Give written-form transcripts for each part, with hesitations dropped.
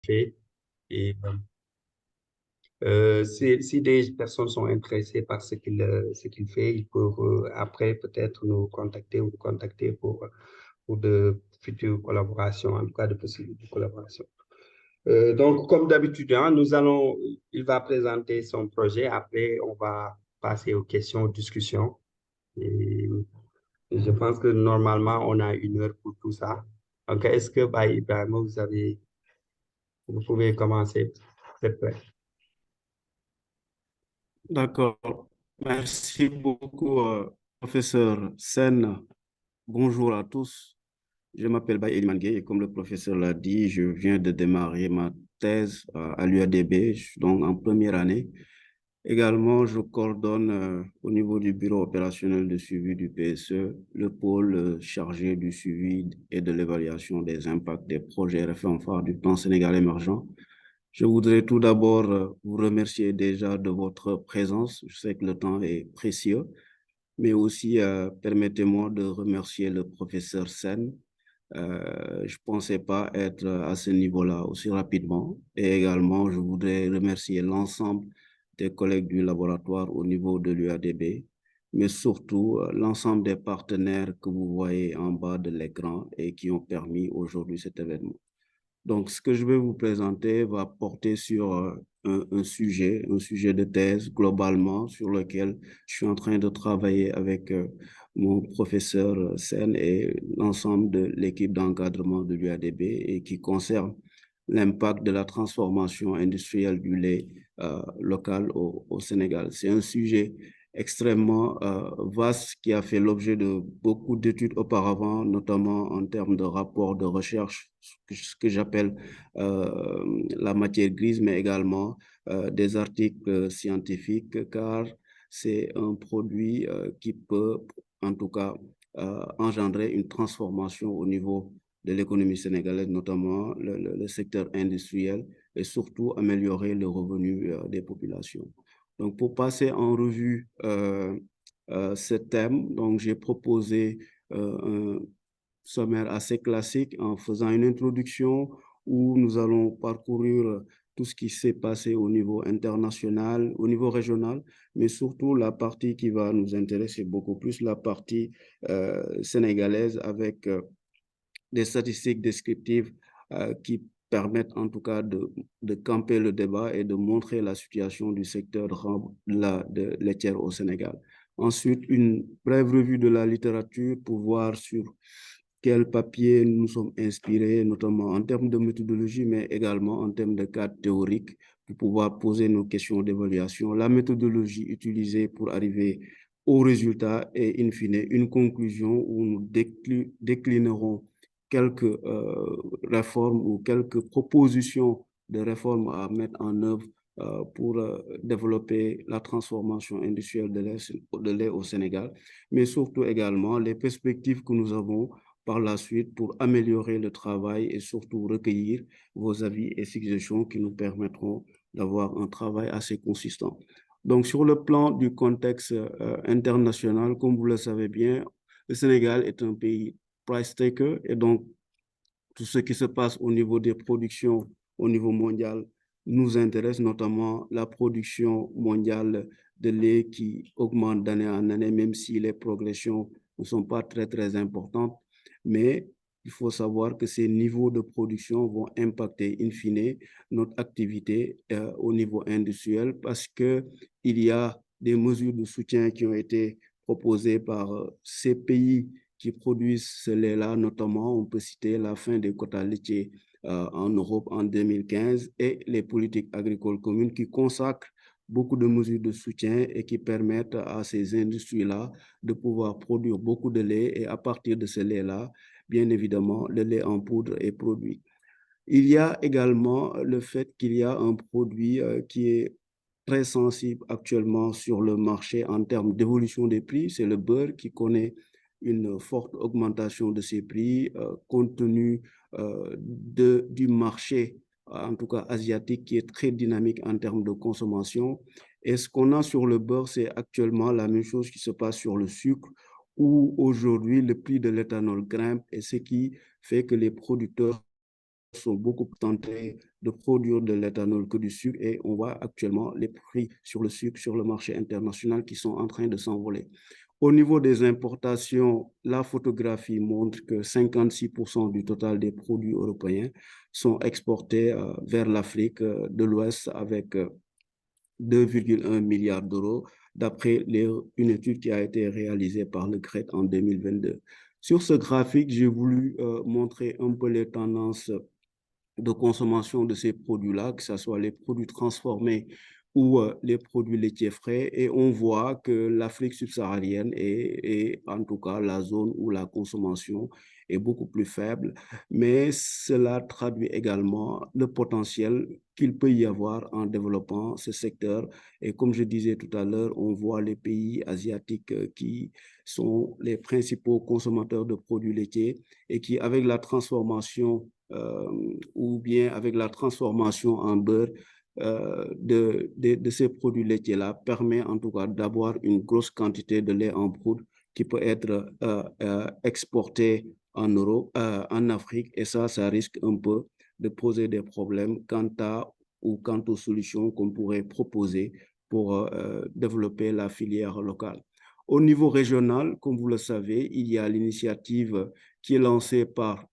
fait. Et si des personnes sont intéressées par ce qu'il fait, ils peuvent après peut-être nous contacter ou vous contacter pour de futures collaborations, en tout cas de possibilités de collaboration. Donc, comme d'habitude, hein, il va présenter son projet. Après, on va passer aux questions, aux discussions. Et je pense que normalement, on a 1 heure pour tout ça. Donc, est-ce que, bah, Ibrahima, vous pouvez commencer, s'il vous plaît. D'accord. Merci beaucoup, professeur Sen. Bonjour à tous. Je m'appelle Baye Eliman Gueye et comme le professeur l'a dit, je viens de démarrer ma thèse à l'UADB, je suis donc en première année. Également, je coordonne au niveau du bureau opérationnel de suivi du PSE, le pôle chargé du suivi et de l'évaluation des impacts des projets réformes phares du plan Sénégal émergent. Je voudrais tout d'abord vous remercier déjà de votre présence. Je sais que le temps est précieux, mais aussi permettez-moi de remercier le professeur Sen. Je ne pensais pas être à ce niveau-là aussi rapidement. Et également, je voudrais remercier l'ensemble des collègues du laboratoire au niveau de l'UADB, mais surtout l'ensemble des partenaires que vous voyez en bas de l'écran et qui ont permis aujourd'hui cet événement. Donc, ce que je vais vous présenter va porter sur un sujet de thèse globalement sur lequel je suis en train de travailler avec mon professeur Sen et l'ensemble de l'équipe d'encadrement de l'UADB et qui concerne l'impact de la transformation industrielle du lait local au Sénégal. C'est un sujet extrêmement vaste qui a fait l'objet de beaucoup d'études auparavant, notamment en termes de rapports de recherche, ce que j'appelle la matière grise, mais également des articles scientifiques, car c'est un produit qui peut, en tout cas, engendrer une transformation au niveau de l'économie sénégalaise, notamment le secteur industriel, et surtout améliorer le revenu des populations. Donc, pour passer en revue ce thème, donc j'ai proposé un sommaire assez classique en faisant une introduction où nous allons parcourir tout ce qui s'est passé au niveau international, au niveau régional, mais surtout la partie qui va nous intéresser beaucoup plus, la partie sénégalaise avec des statistiques descriptives qui permettent en tout cas de camper le débat et de montrer la situation du secteur de laitière au Sénégal. Ensuite, une brève revue de la littérature pour voir sur quel papier nous sommes inspirés, notamment en termes de méthodologie, mais également en termes de cadre théorique, pour pouvoir poser nos questions d'évaluation, la méthodologie utilisée pour arriver au résultat et, in fine, une conclusion où nous déclinerons quelques réformes ou quelques propositions de réformes à mettre en œuvre pour développer la transformation industrielle de lait au Sénégal, mais surtout également les perspectives que nous avons par la suite pour améliorer le travail et surtout recueillir vos avis et suggestions qui nous permettront d'avoir un travail assez consistant. Donc, sur le plan du contexte international, comme vous le savez bien, le Sénégal est un pays price taker et donc tout ce qui se passe au niveau des productions au niveau mondial nous intéresse, notamment la production mondiale de lait qui augmente d'année en année, même si les progressions ne sont pas très, très importantes. Mais il faut savoir que ces niveaux de production vont impacter in fine notre activité au niveau industriel parce qu'il y a des mesures de soutien qui ont été proposées par ces pays qui produisent ce lait-là, notamment on peut citer la fin des quotas laitiers en Europe en 2015 et les politiques agricoles communes qui consacrent beaucoup de mesures de soutien et qui permettent à ces industries-là de pouvoir produire beaucoup de lait et à partir de ce lait-là, bien évidemment, le lait en poudre est produit. Il y a également le fait qu'il y a un produit qui est très sensible actuellement sur le marché en termes d'évolution des prix, c'est le beurre qui connaît une forte augmentation de ses prix compte tenu du marché, en tout cas asiatique, qui est très dynamique en termes de consommation. Et ce qu'on a sur le beurre, c'est actuellement la même chose qui se passe sur le sucre, où aujourd'hui le prix de l'éthanol grimpe et ce qui fait que les producteurs sont beaucoup tentés de produire de l'éthanol que du sucre et on voit actuellement les prix sur le sucre sur le marché international qui sont en train de s'envoler. Au niveau des importations, la photographie montre que 56% du total des produits européens sont exportés vers l'Afrique de l'Ouest avec 2,1 milliards d'euros, d'après une étude qui a été réalisée par le GREC en 2022. Sur ce graphique, j'ai voulu montrer un peu les tendances de consommation de ces produits-là, que ce soit les produits transformés ou les produits laitiers frais. Et on voit que l'Afrique subsaharienne est en tout cas la zone où la consommation est beaucoup plus faible, mais cela traduit également le potentiel qu'il peut y avoir en développant ce secteur. Et comme je disais tout à l'heure, on voit les pays asiatiques qui sont les principaux consommateurs de produits laitiers et qui, avec la transformation ou bien avec la transformation en beurre de ces produits laitiers-là, permet en tout cas d'avoir une grosse quantité de lait en poudre qui peut être exporté en Europe, en Afrique, et ça risque un peu de poser des problèmes quant aux solutions qu'on pourrait proposer pour développer la filière locale. Au niveau régional, comme vous le savez, il y a l'initiative qui est lancée par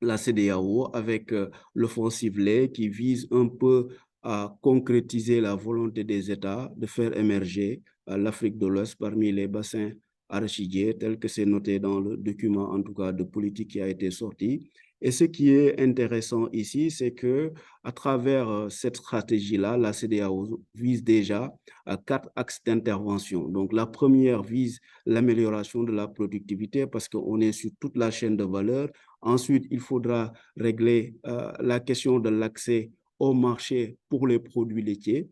la CEDEAO avec l'offensive lait qui vise un peu à concrétiser la volonté des États de faire émerger l'Afrique de l'Ouest parmi les bassins arachidiers, tel que c'est noté dans le document, en tout cas, de politique qui a été sorti. Et ce qui est intéressant ici, c'est que à travers cette stratégie-là, la CEDEAO vise déjà à 4 axes d'intervention. Donc, la première vise l'amélioration de la productivité parce qu'on est sur toute la chaîne de valeur. Ensuite, il faudra régler la question de l'accès au marché pour les produits laitiers,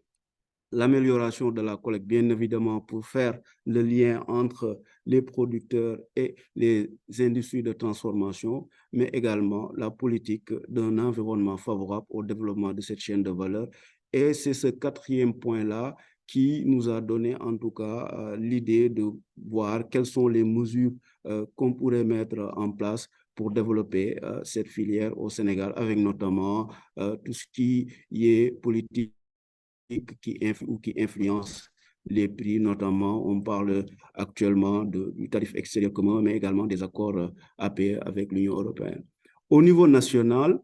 l'amélioration de la collecte, bien évidemment, pour faire le lien entre les producteurs et les industries de transformation, mais également la politique d'un environnement favorable au développement de cette chaîne de valeur. Et c'est ce quatrième point-là qui nous a donné en tout cas l'idée de voir quelles sont les mesures qu'on pourrait mettre en place pour développer cette filière au Sénégal, avec notamment tout ce qui est politique qui influence les prix, notamment, on parle actuellement du tarif extérieur commun, mais également des accords APE avec l'Union européenne. Au niveau national,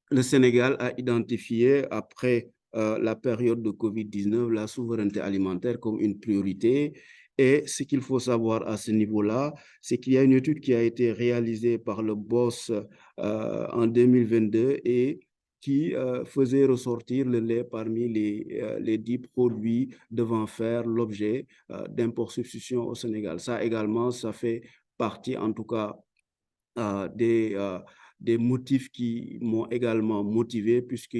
le Sénégal a identifié, après la période de COVID-19, la souveraineté alimentaire comme une priorité. Et ce qu'il faut savoir à ce niveau-là, c'est qu'il y a une étude qui a été réalisée par le BOSS en 2022 et qui faisait ressortir le lait parmi les 10 produits devant faire l'objet d'import substitution au Sénégal. Ça également, ça fait partie en tout cas des motifs qui m'ont également motivé, puisque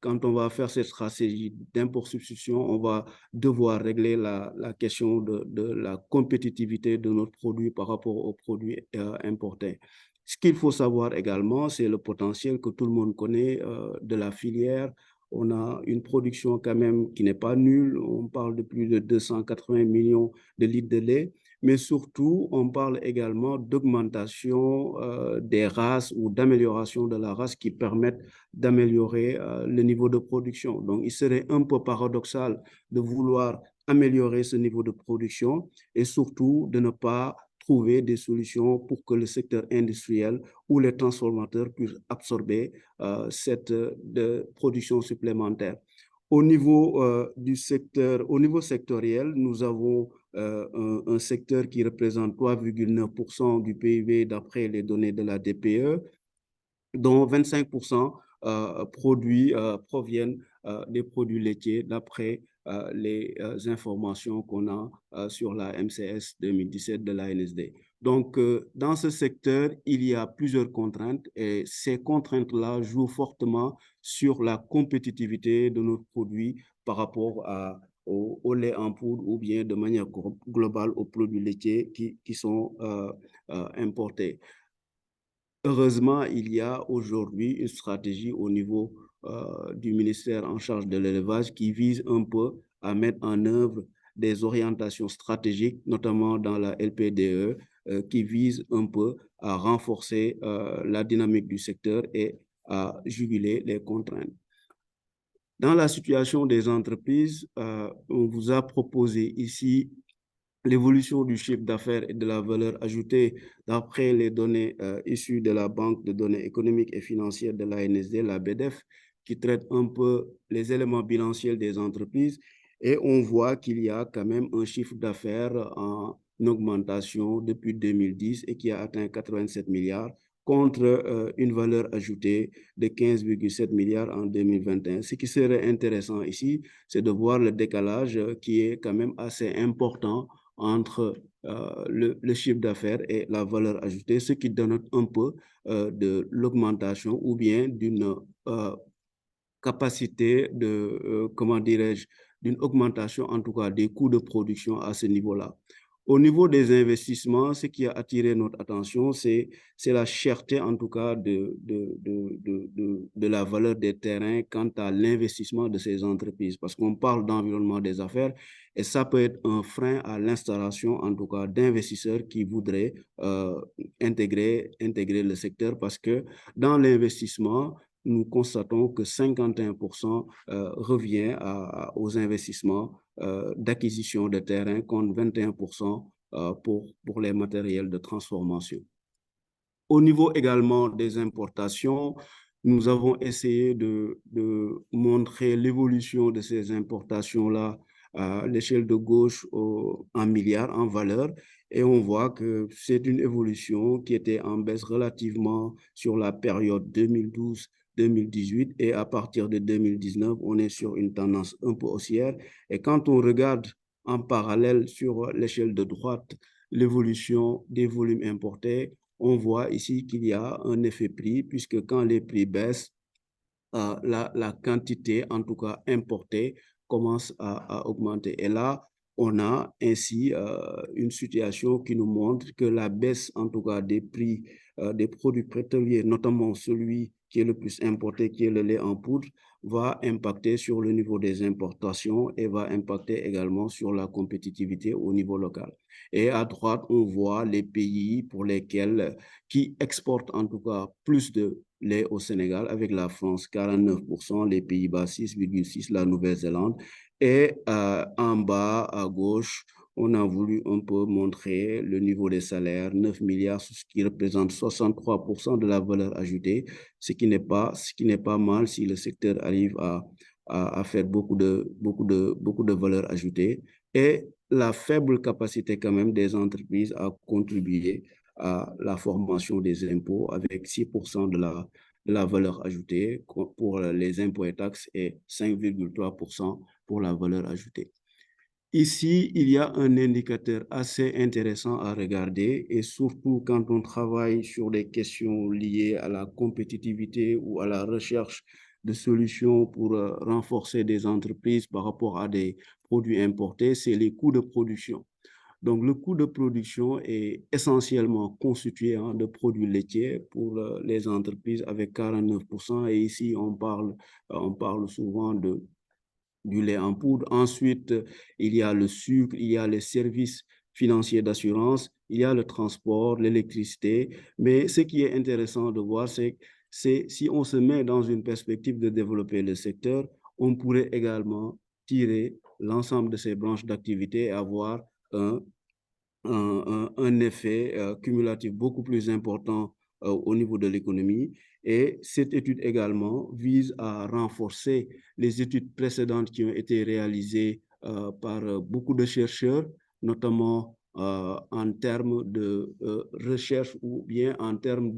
quand on va faire cette stratégie d'import-substitution, on va devoir régler la question de la compétitivité de notre produit par rapport aux produits importés. Ce qu'il faut savoir également, c'est le potentiel que tout le monde connaît de la filière. On a une production quand même qui n'est pas nulle. On parle de plus de 280 millions de litres de lait, mais surtout, on parle également d'augmentation des races ou d'amélioration de la race qui permettent d'améliorer le niveau de production. Donc, il serait un peu paradoxal de vouloir améliorer ce niveau de production et surtout de ne pas trouver des solutions pour que le secteur industriel ou les transformateurs puissent absorber cette production supplémentaire. Au niveau au niveau sectoriel, nous avons un secteur qui représente 3,9% du PIB d'après les données de la DPE, dont 25% proviennent des produits laitiers d'après les informations qu'on a sur la MCS 2017 de l'ANSD. Donc, dans ce secteur, il y a plusieurs contraintes et ces contraintes-là jouent fortement sur la compétitivité de nos produits par rapport au lait en poudre ou bien de manière globale aux produits laitiers qui sont importés. Heureusement, il y a aujourd'hui une stratégie au niveau du ministère en charge de l'élevage qui vise un peu à mettre en œuvre des orientations stratégiques, notamment dans la LPDE, qui vise un peu à renforcer la dynamique du secteur et à juguler les contraintes. Dans la situation des entreprises, on vous a proposé ici l'évolution du chiffre d'affaires et de la valeur ajoutée d'après les données issues de la Banque de données économiques et financières de l'ANSD, la BDF, qui traite un peu les éléments bilanciels des entreprises. Et on voit qu'il y a quand même un chiffre d'affaires en augmentation depuis 2010 et qui a atteint 87 milliards contre une valeur ajoutée de 15,7 milliards en 2021. Ce qui serait intéressant ici, c'est de voir le décalage qui est quand même assez important entre le chiffre d'affaires et la valeur ajoutée, ce qui donne un peu de l'augmentation ou bien d'une capacité de, comment dirais-je, d'une augmentation en tout cas des coûts de production à ce niveau-là. Au niveau des investissements, ce qui a attiré notre attention, c'est la cherté en tout cas de la valeur des terrains quant à l'investissement de ces entreprises. Parce qu'on parle d'environnement des affaires et ça peut être un frein à l'installation en tout cas d'investisseurs qui voudraient intégrer le secteur parce que dans l'investissement, nous constatons que 51% revient aux investissements d'acquisition de terrain contre 21% pour les matériels de transformation. Au niveau également des importations, nous avons essayé de montrer l'évolution de ces importations-là à l'échelle de gauche en milliards, en valeur, et on voit que c'est une évolution qui était en baisse relativement sur la période 2012-2018 et à partir de 2019, on est sur une tendance un peu haussière. Et quand on regarde en parallèle sur l'échelle de droite l'évolution des volumes importés, on voit ici qu'il y a un effet prix puisque quand les prix baissent, la quantité, en tout cas importée, commence à augmenter. Et là, on a ainsi une situation qui nous montre que la baisse, en tout cas, des prix des produits pétroliers, notamment celui qui est le plus importé, qui est le lait en poudre, va impacter sur le niveau des importations et va impacter également sur la compétitivité au niveau local. Et à droite, on voit les pays pour lesquels, qui exportent en tout cas plus de lait au Sénégal, avec la France 49%, les Pays-Bas 6,6%, la Nouvelle-Zélande. Et en bas à gauche, on a voulu un peu montrer le niveau des salaires, 9 milliards, ce qui représente 63% de la valeur ajoutée, ce qui n'est pas mal si le secteur arrive à faire beaucoup de valeur ajoutée. Et la faible capacité quand même des entreprises à contribuer à la formation des impôts avec 6% de la valeur ajoutée pour les impôts et taxes et 5,3% pour la valeur ajoutée. Ici, il y a un indicateur assez intéressant à regarder et surtout quand on travaille sur des questions liées à la compétitivité ou à la recherche de solutions pour renforcer des entreprises par rapport à des produits importés, c'est les coûts de production. Donc, le coût de production est essentiellement constitué de produits laitiers pour les entreprises avec 49%. Et ici, on parle souvent du lait en poudre. Ensuite, il y a le sucre, il y a les services financiers d'assurance, il y a le transport, l'électricité. Mais ce qui est intéressant de voir, c'est si on se met dans une perspective de développer le secteur, on pourrait également tirer l'ensemble de ces branches d'activité et avoir un effet cumulatif beaucoup plus important au niveau de l'économie. Et cette étude également vise à renforcer les études précédentes qui ont été réalisées par beaucoup de chercheurs, notamment en termes de recherche ou bien en termes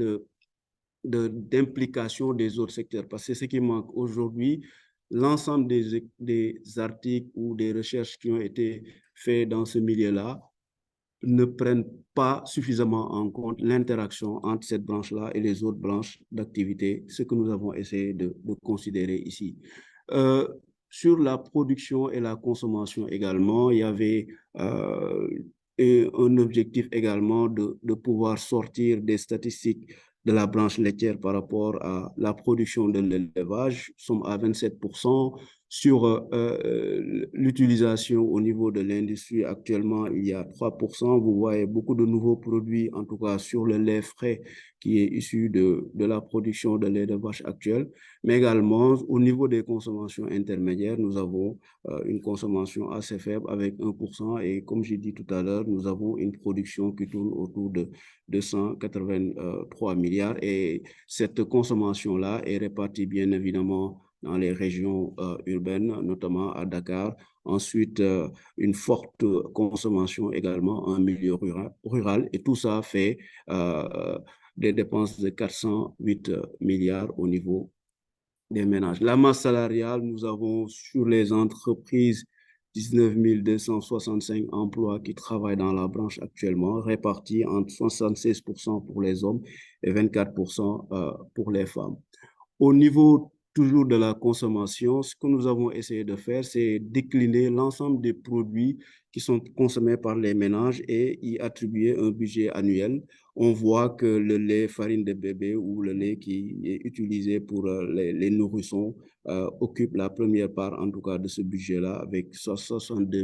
d'implication des autres secteurs. Parce que ce qui manque aujourd'hui, l'ensemble des articles ou des recherches qui ont été faits dans ce milieu-là ne prennent pas suffisamment en compte l'interaction entre cette branche-là et les autres branches d'activité, ce que nous avons essayé de considérer ici. Sur la production et la consommation également, il y avait un objectif également de pouvoir sortir des statistiques de la branche laitière par rapport à la production de l'élevage. Nous sommes à 27%. Sur l'utilisation au niveau de l'industrie, actuellement, il y a 3%. Vous voyez beaucoup de nouveaux produits, en tout cas sur le lait frais qui est issu de la production de lait de vache actuelle. Mais également, au niveau des consommations intermédiaires, nous avons une consommation assez faible avec 1%. Et comme j'ai dit tout à l'heure, nous avons une production qui tourne autour de 283 milliards. Et cette consommation-là est répartie bien évidemment dans les régions urbaines, notamment à Dakar. Ensuite, une forte consommation également en milieu rural. Et tout ça fait des dépenses de 408 milliards au niveau des ménages. La masse salariale, nous avons sur les entreprises 19 265 emplois qui travaillent dans la branche actuellement, répartis entre 76% pour les hommes et 24% pour les femmes. Au niveau toujours de la consommation, ce que nous avons essayé de faire, c'est décliner l'ensemble des produits qui sont consommés par les ménages et y attribuer un budget annuel. On voit que le lait farine de bébé ou le lait qui est utilisé pour les nourrissons occupe la première part, en tout cas, de ce budget-là, avec 62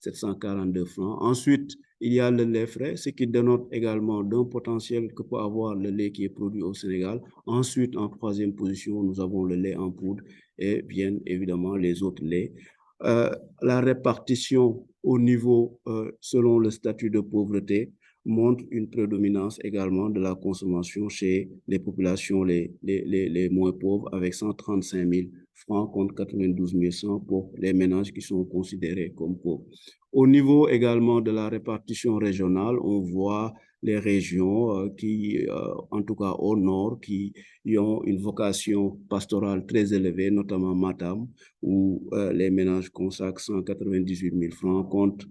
742 francs. Ensuite, il y a le lait frais, ce qui dénote également d'un potentiel que peut avoir le lait qui est produit au Sénégal. Ensuite, en troisième position, nous avons le lait en poudre et bien évidemment les autres laits. La répartition au niveau, selon le statut de pauvreté, montre une prédominance également de la consommation chez les populations les moins pauvres, avec 135 000 francs contre 92 100 pour les ménages qui sont considérés comme pauvres. Au niveau également de la répartition régionale, on voit les régions qui, en tout cas au nord, qui ont une vocation pastorale très élevée, notamment Matam, où les ménages consacrent 198 000 francs contre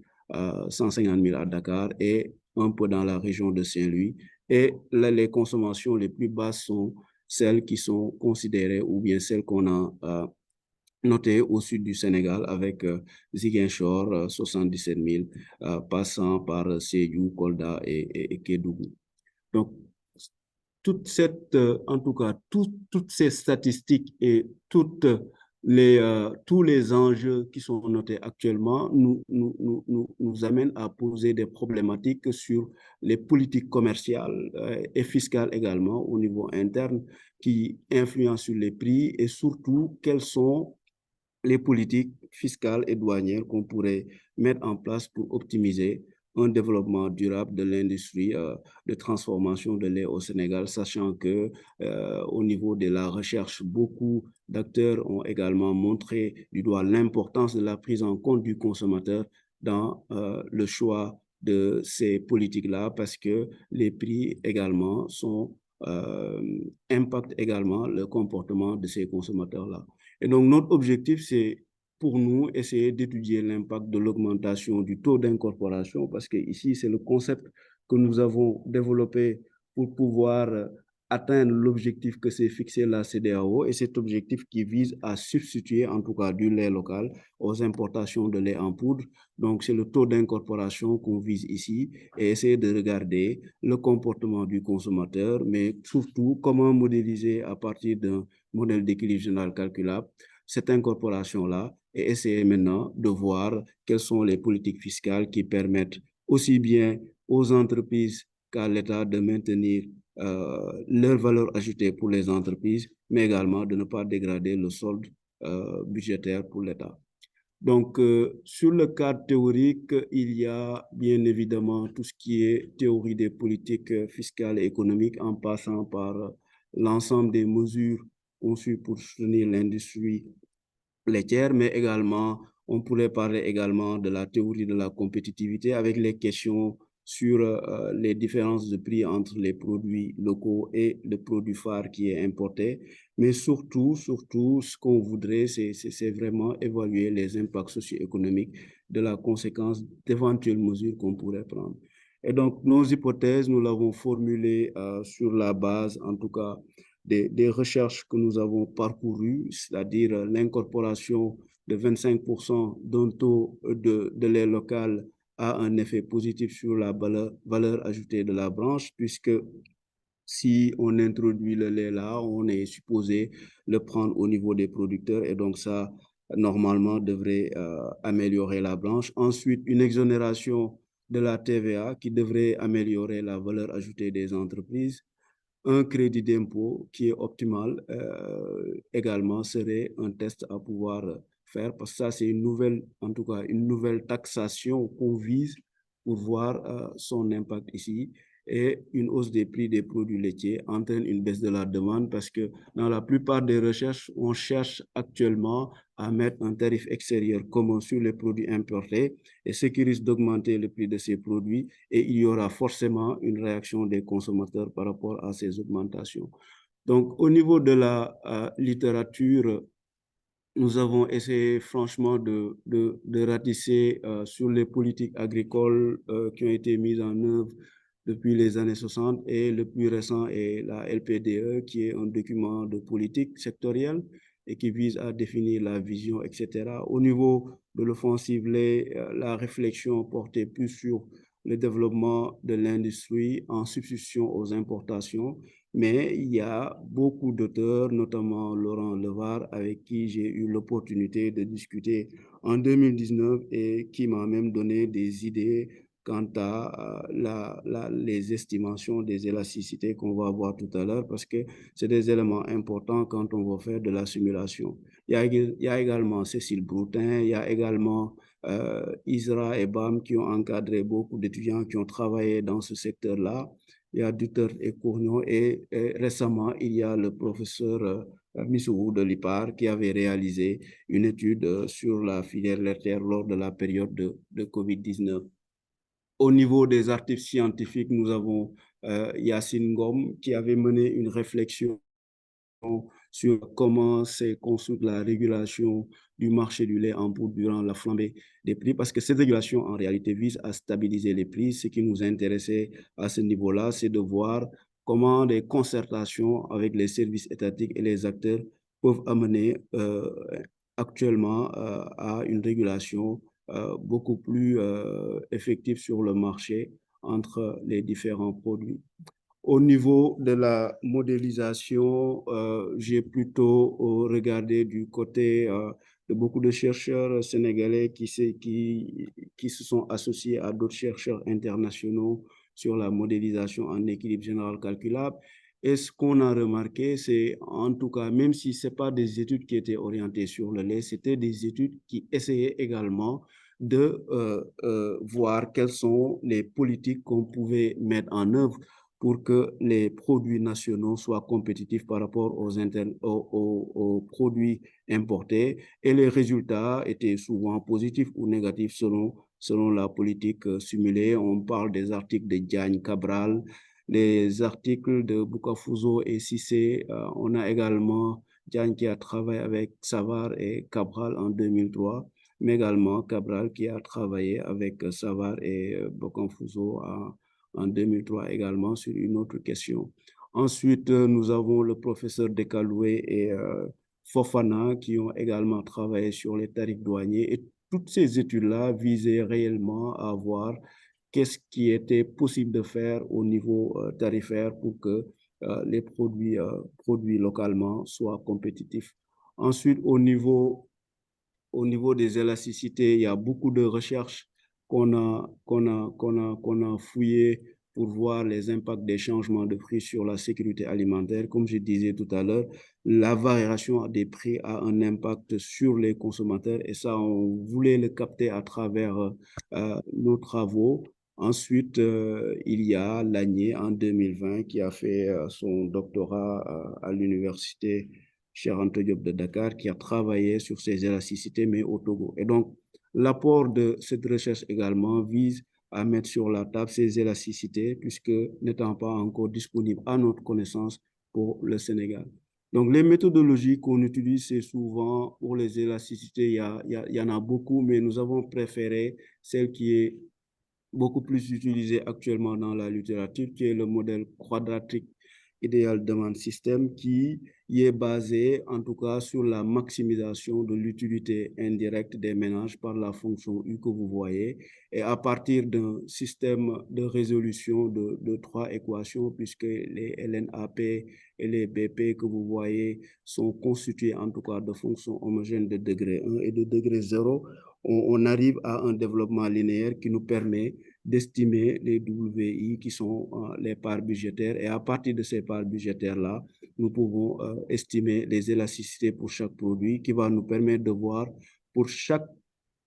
150 000 à Dakar et un peu dans la région de Saint-Louis. Et là, les consommations les plus basses sont celles qui sont considérées ou bien celles qu'on a notées au sud du Sénégal avec Ziguinchor, 77 000, passant par Sédhiou, Kolda et Kédougou. Donc, toute cette, en tout cas, toutes ces statistiques et tous les enjeux qui sont notés actuellement nous amènent à poser des problématiques sur les politiques commerciales et fiscales également au niveau interne qui influencent sur les prix et surtout quelles sont les politiques fiscales et douanières qu'on pourrait mettre en place pour optimiser un développement durable de l'industrie de transformation de lait au Sénégal, sachant que au niveau de la recherche, beaucoup d'acteurs ont également montré du doigt l'importance de la prise en compte du consommateur dans le choix de ces politiques-là, parce que les prix également impactent également le comportement de ces consommateurs-là. Et donc, notre objectif, c'est pour nous essayer d'étudier l'impact de l'augmentation du taux d'incorporation, parce que ici, c'est le concept que nous avons développé pour pouvoir atteindre l'objectif que s'est fixé la CEDEAO, et cet objectif qui vise à substituer en tout cas du lait local aux importations de lait en poudre. Donc, c'est le taux d'incorporation qu'on vise ici et essayer de regarder le comportement du consommateur, mais surtout comment modéliser à partir d'un modèle d'équilibre général calculable cette incorporation-là et essayer maintenant de voir quelles sont les politiques fiscales qui permettent aussi bien aux entreprises qu'à l'État de maintenir leur valeur ajoutée pour les entreprises, mais également de ne pas dégrader le solde budgétaire pour l'État. Donc, sur le cadre théorique, il y a bien évidemment tout ce qui est théorie des politiques fiscales et économiques en passant par l'ensemble des mesures conçues pour soutenir l'industrie laitière, mais également, on pourrait parler également de la théorie de la compétitivité avec les questions sur les différences de prix entre les produits locaux et le produit phare qui est importé. Mais surtout, ce qu'on voudrait, c'est vraiment évaluer les impacts socio-économiques de la conséquence d'éventuelles mesures qu'on pourrait prendre. Et donc, nos hypothèses, nous l'avons formulées sur la base, en tout cas, des recherches que nous avons parcourues, c'est-à-dire l'incorporation de 25% d'un taux de lait local a un effet positif sur la valeur ajoutée de la branche, puisque si on introduit le lait là, on est supposé le prendre au niveau des producteurs et donc ça normalement devrait améliorer la branche. Ensuite, une exonération de la TVA qui devrait améliorer la valeur ajoutée des entreprises. Un crédit d'impôt qui est optimal également serait un test à pouvoir faire parce que ça, c'est une nouvelle, en tout cas, une nouvelle taxation qu'on vise pour voir son impact ici. Et une hausse des prix des produits laitiers entraîne une baisse de la demande parce que dans la plupart des recherches, on cherche actuellement à mettre un tarif extérieur commun sur les produits importés et ce qui risque d'augmenter le prix de ces produits et il y aura forcément une réaction des consommateurs par rapport à ces augmentations. Donc, au niveau de la littérature, nous avons essayé franchement de ratisser sur les politiques agricoles qui ont été mises en œuvre depuis les années 60 et le plus récent est la LPDE qui est un document de politique sectorielle et qui vise à définir la vision, etc. Au niveau de l'offensive lait, la réflexion portait plus sur le développement de l'industrie en substitution aux importations mais il y a beaucoup d'auteurs, notamment Laurent Levard, avec qui j'ai eu l'opportunité de discuter en 2019 et qui m'a même donné des idées quant à les estimations des élasticités qu'on va voir tout à l'heure, parce que c'est des éléments importants quand on va faire de la simulation. Il y a également Cécile Broutin, il y a également Isra et Bam qui ont encadré beaucoup d'étudiants qui ont travaillé dans ce secteur-là. Il y a Duterte et Cournon et récemment, il y a le professeur Missou de l'IPAR qui avait réalisé une étude sur la filière laitière lors de la période de COVID-19. Au niveau des articles scientifiques, nous avons Yacine Ngom qui avait mené une réflexion sur comment s'est construite la régulation du marché du lait en poudre durant la flambée des prix, parce que cette régulation, en réalité, vise à stabiliser les prix. Ce qui nous intéressait à ce niveau-là, c'est de voir comment des concertations avec les services étatiques et les acteurs peuvent amener actuellement à une régulation beaucoup plus effective sur le marché entre les différents produits. Au niveau de la modélisation, j'ai plutôt regardé du côté de beaucoup de chercheurs sénégalais qui se sont associés à d'autres chercheurs internationaux sur la modélisation en équilibre général calculable. Et ce qu'on a remarqué, c'est en tout cas, même si ce n'est pas des études qui étaient orientées sur le lait, c'était des études qui essayaient également de voir quelles sont les politiques qu'on pouvait mettre en œuvre pour que les produits nationaux soient compétitifs par rapport aux produits importés. Et les résultats étaient souvent positifs ou négatifs selon la politique simulée. On parle des articles de Diagne Cabral, les articles de Bukafuzo et Cissé. On a également Diagne qui a travaillé avec Savard et Cabral en 2003, mais également Cabral qui a travaillé avec Savard et Bukafuzo en 2003 également sur une autre question. Ensuite, nous avons le professeur Dekaloué et Fofana qui ont également travaillé sur les tarifs douaniers et toutes ces études-là visaient réellement à voir qu'est-ce qui était possible de faire au niveau tarifaire pour que les produits produits localement soient compétitifs. Ensuite, au niveau des élasticités, il y a beaucoup de recherches qu'on a fouillées pour voir les impacts des changements de prix sur la sécurité alimentaire. Comme je disais tout à l'heure, la variation des prix a un impact sur les consommateurs et ça, on voulait le capter à travers nos travaux. Ensuite, il y a Lagné en 2020 qui a fait son doctorat à l'université Cheikh Anta Diop de Dakar, qui a travaillé sur ces élasticités, mais au Togo. Et donc, l'apport de cette recherche également vise à mettre sur la table ces élasticités, puisque n'étant pas encore disponibles à notre connaissance pour le Sénégal. Donc, les méthodologies qu'on utilise, c'est souvent pour les élasticités, il y en a beaucoup, mais nous avons préféré celle qui est beaucoup plus utilisé actuellement dans la littérature, qui est le modèle quadratique idéal demande système qui qui est basé en tout cas sur la maximisation de l'utilité indirecte des ménages par la fonction U que vous voyez, et à partir d'un système de résolution de trois équations, puisque les LNAP et les BP que vous voyez sont constitués en tout cas de fonctions homogènes de degré 1 et de degré 0, on arrive à un développement linéaire qui nous permet d'estimer les WI qui sont les parts budgétaires, et à partir de ces parts budgétaires-là, nous pouvons estimer les élasticités pour chaque produit, qui va nous permettre de voir pour chaque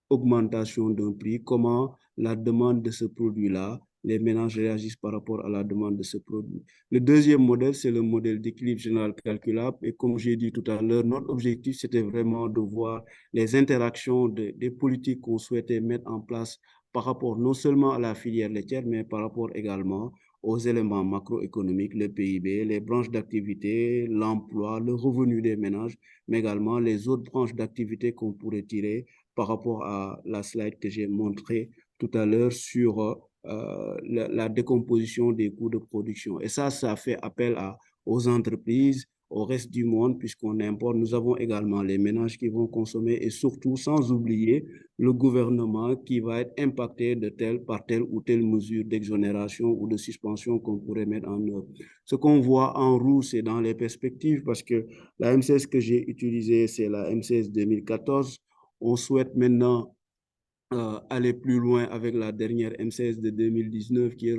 augmentation d'un prix comment la demande de ce produit-là, les ménages réagissent par rapport à la demande de ce produit. Le deuxième modèle, c'est le modèle d'équilibre général calculable. Et comme j'ai dit tout à l'heure, notre objectif, c'était vraiment de voir les interactions des politiques qu'on souhaitait mettre en place par rapport non seulement à la filière laitière, mais par rapport également aux éléments macroéconomiques, le PIB, les branches d'activité, l'emploi, le revenu des ménages, mais également les autres branches d'activité qu'on pourrait tirer par rapport à la slide que j'ai montrée tout à l'heure sur la décomposition des coûts de production. Et ça fait appel aux entreprises, au reste du monde, puisqu'on importe. Nous avons également les ménages qui vont consommer, et surtout, sans oublier, le gouvernement qui va être impacté par telle ou telle mesure d'exonération ou de suspension qu'on pourrait mettre en œuvre. Ce qu'on voit en rouge, c'est dans les perspectives, parce que la M16 que j'ai utilisée, c'est la M16 2014. On souhaite maintenant aller plus loin avec la dernière M16 de 2019 qui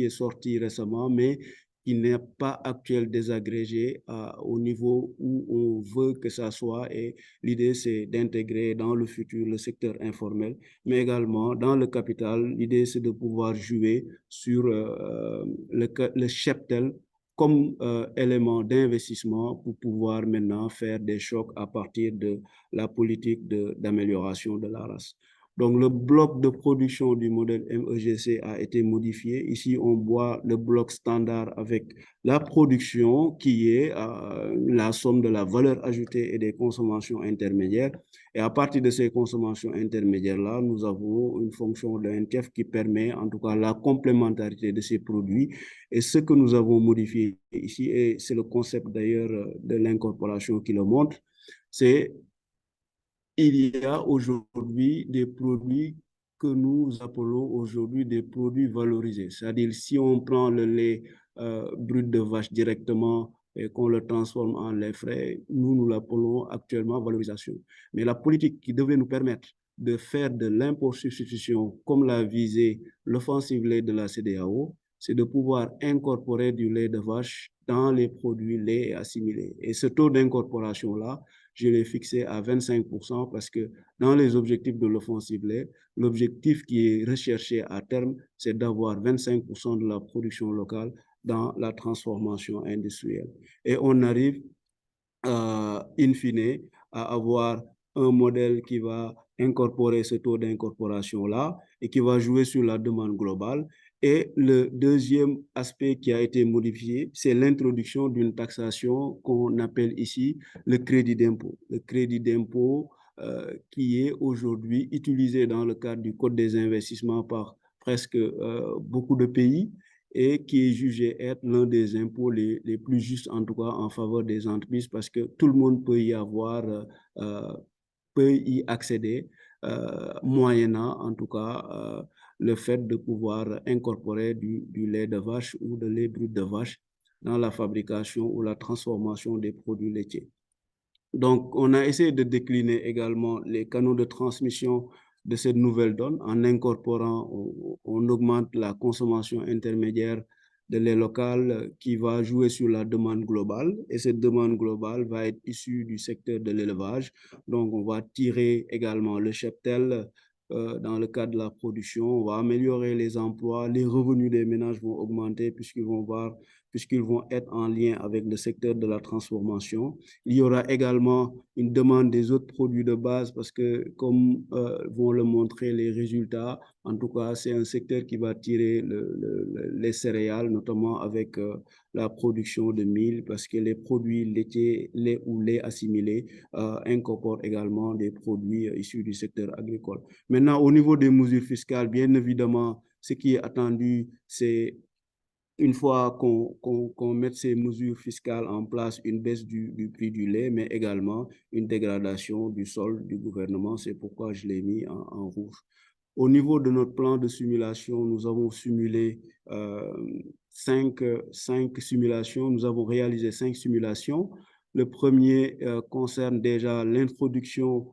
est sortie récemment, mais qui n'est pas actuelle désagrégée au niveau où on veut que ça soit. Et l'idée, c'est d'intégrer dans le futur le secteur informel, mais également dans le capital. L'idée, c'est de pouvoir jouer sur le cheptel comme élément d'investissement pour pouvoir maintenant faire des chocs à partir de la politique d'amélioration de la race. Donc, le bloc de production du modèle MEGC a été modifié. Ici, on voit le bloc standard avec la production qui est la somme de la valeur ajoutée et des consommations intermédiaires. Et à partir de ces consommations intermédiaires-là, nous avons une fonction de NTF qui permet en tout cas la complémentarité de ces produits. Et ce que nous avons modifié ici, et c'est le concept d'ailleurs de l'incorporation qui le montre, c'est il y a aujourd'hui des produits que nous appelons aujourd'hui des produits valorisés. C'est-à-dire, si on prend le lait brut de vache directement et qu'on le transforme en lait frais, nous l'appelons actuellement valorisation. Mais la politique qui devait nous permettre de faire de l'import-substitution, comme l'a visé l'offensive lait de la CEDEAO, c'est de pouvoir incorporer du lait de vache dans les produits laits assimilés. Et ce taux d'incorporation-là, je l'ai fixé à 25% parce que dans les objectifs de l'offensive lait, l'objectif qui est recherché à terme, c'est d'avoir 25% de la production locale dans la transformation industrielle. Et on arrive, in fine, à avoir un modèle qui va incorporer ce taux d'incorporation-là et qui va jouer sur la demande globale. Et le deuxième aspect qui a été modifié, c'est l'introduction d'une taxation qu'on appelle ici le crédit d'impôt. Le crédit d'impôt qui est aujourd'hui utilisé dans le cadre du Code des investissements par presque beaucoup de pays et qui est jugé être l'un des impôts les plus justes, en tout cas en faveur des entreprises, parce que tout le monde peut y avoir, peut y accéder, moyennant en tout cas le fait de pouvoir incorporer du lait de vache ou de lait brut de vache dans la fabrication ou la transformation des produits laitiers. Donc, on a essayé de décliner également les canaux de transmission de cette nouvelle donne en incorporant, on augmente la consommation intermédiaire de lait local qui va jouer sur la demande globale. Et cette demande globale va être issue du secteur de l'élevage. Donc, on va tirer également le cheptel dans le cadre de la production. On va améliorer les emplois. Les revenus des ménages vont augmenter puisqu'ils vont être en lien avec le secteur de la transformation. Il y aura également une demande des autres produits de base parce que, comme vont le montrer les résultats, en tout cas, c'est un secteur qui va tirer les céréales, notamment avec la production de mil, parce que les produits laitiers, lait ou lait assimilés incorporent également des produits issus du secteur agricole. Maintenant, au niveau des mesures fiscales, bien évidemment, ce qui est attendu, c'est une fois qu'on met ces mesures fiscales en place, une baisse du prix du lait, mais également une dégradation du solde du gouvernement. C'est pourquoi je l'ai mis en rouge. Au niveau de notre plan de simulation, nous avons simulé euh, cinq simulations. Nous avons réalisé 5 simulations. Le premier concerne déjà l'introduction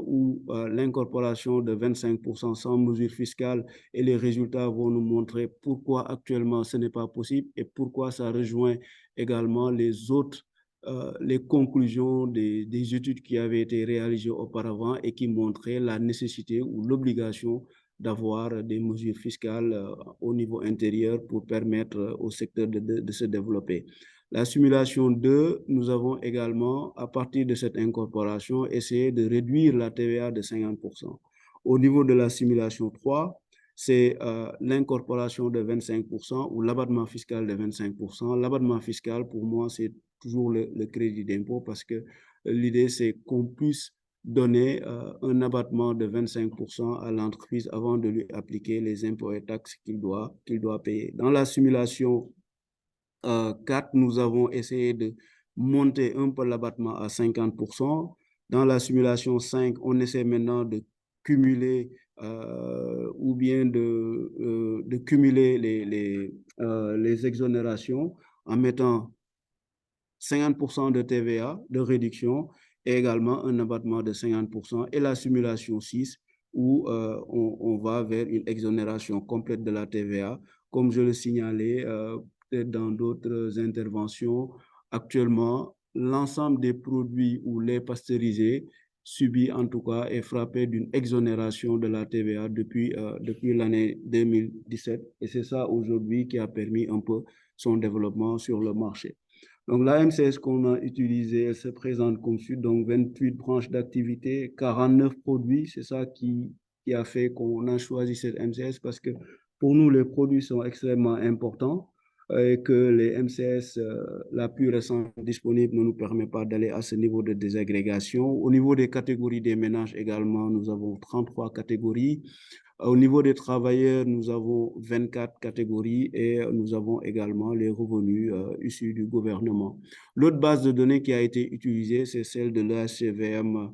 ou l'incorporation de 25% sans mesure fiscale, et les résultats vont nous montrer pourquoi actuellement ce n'est pas possible et pourquoi ça rejoint également les conclusions des études qui avaient été réalisées auparavant et qui montraient la nécessité ou l'obligation d'avoir des mesures fiscales au niveau intérieur pour permettre au secteur de se développer. La simulation 2, nous avons également, à partir de cette incorporation, essayé de réduire la TVA de 50%. Au niveau de la simulation 3, c'est l'incorporation de 25% ou l'abattement fiscal de 25%. L'abattement fiscal, pour moi, c'est toujours le crédit d'impôt parce que l'idée, c'est qu'on puisse donner un abattement de 25% à l'entreprise avant de lui appliquer les impôts et taxes qu'il doit payer. Dans la simulation 4, nous avons essayé de monter un peu l'abattement à 50%. Dans la simulation 5, on essaie maintenant de cumuler ou bien de cumuler les exonérations en mettant 50% de TVA de réduction et également un abattement de 50%, et la simulation 6 où on va vers une exonération complète de la TVA. Comme je le signalais dans d'autres interventions, actuellement, l'ensemble des produits ou les pasteurisés subit en tout cas est frappé d'une exonération de la TVA depuis l'année 2017, et c'est ça aujourd'hui qui a permis un peu son développement sur le marché. Donc, la MCS qu'on a utilisée, elle se présente comme suit, donc 28 branches d'activité, 49 produits. C'est ça qui a fait qu'on a choisi cette MCS parce que pour nous, les produits sont extrêmement importants et que les MCS, la plus récente disponible, ne nous permet pas d'aller à ce niveau de désagrégation. Au niveau des catégories des ménages également, nous avons 33 catégories. Au niveau des travailleurs, nous avons 24 catégories et nous avons également les revenus issus du gouvernement. L'autre base de données qui a été utilisée, c'est celle de l'ASCVM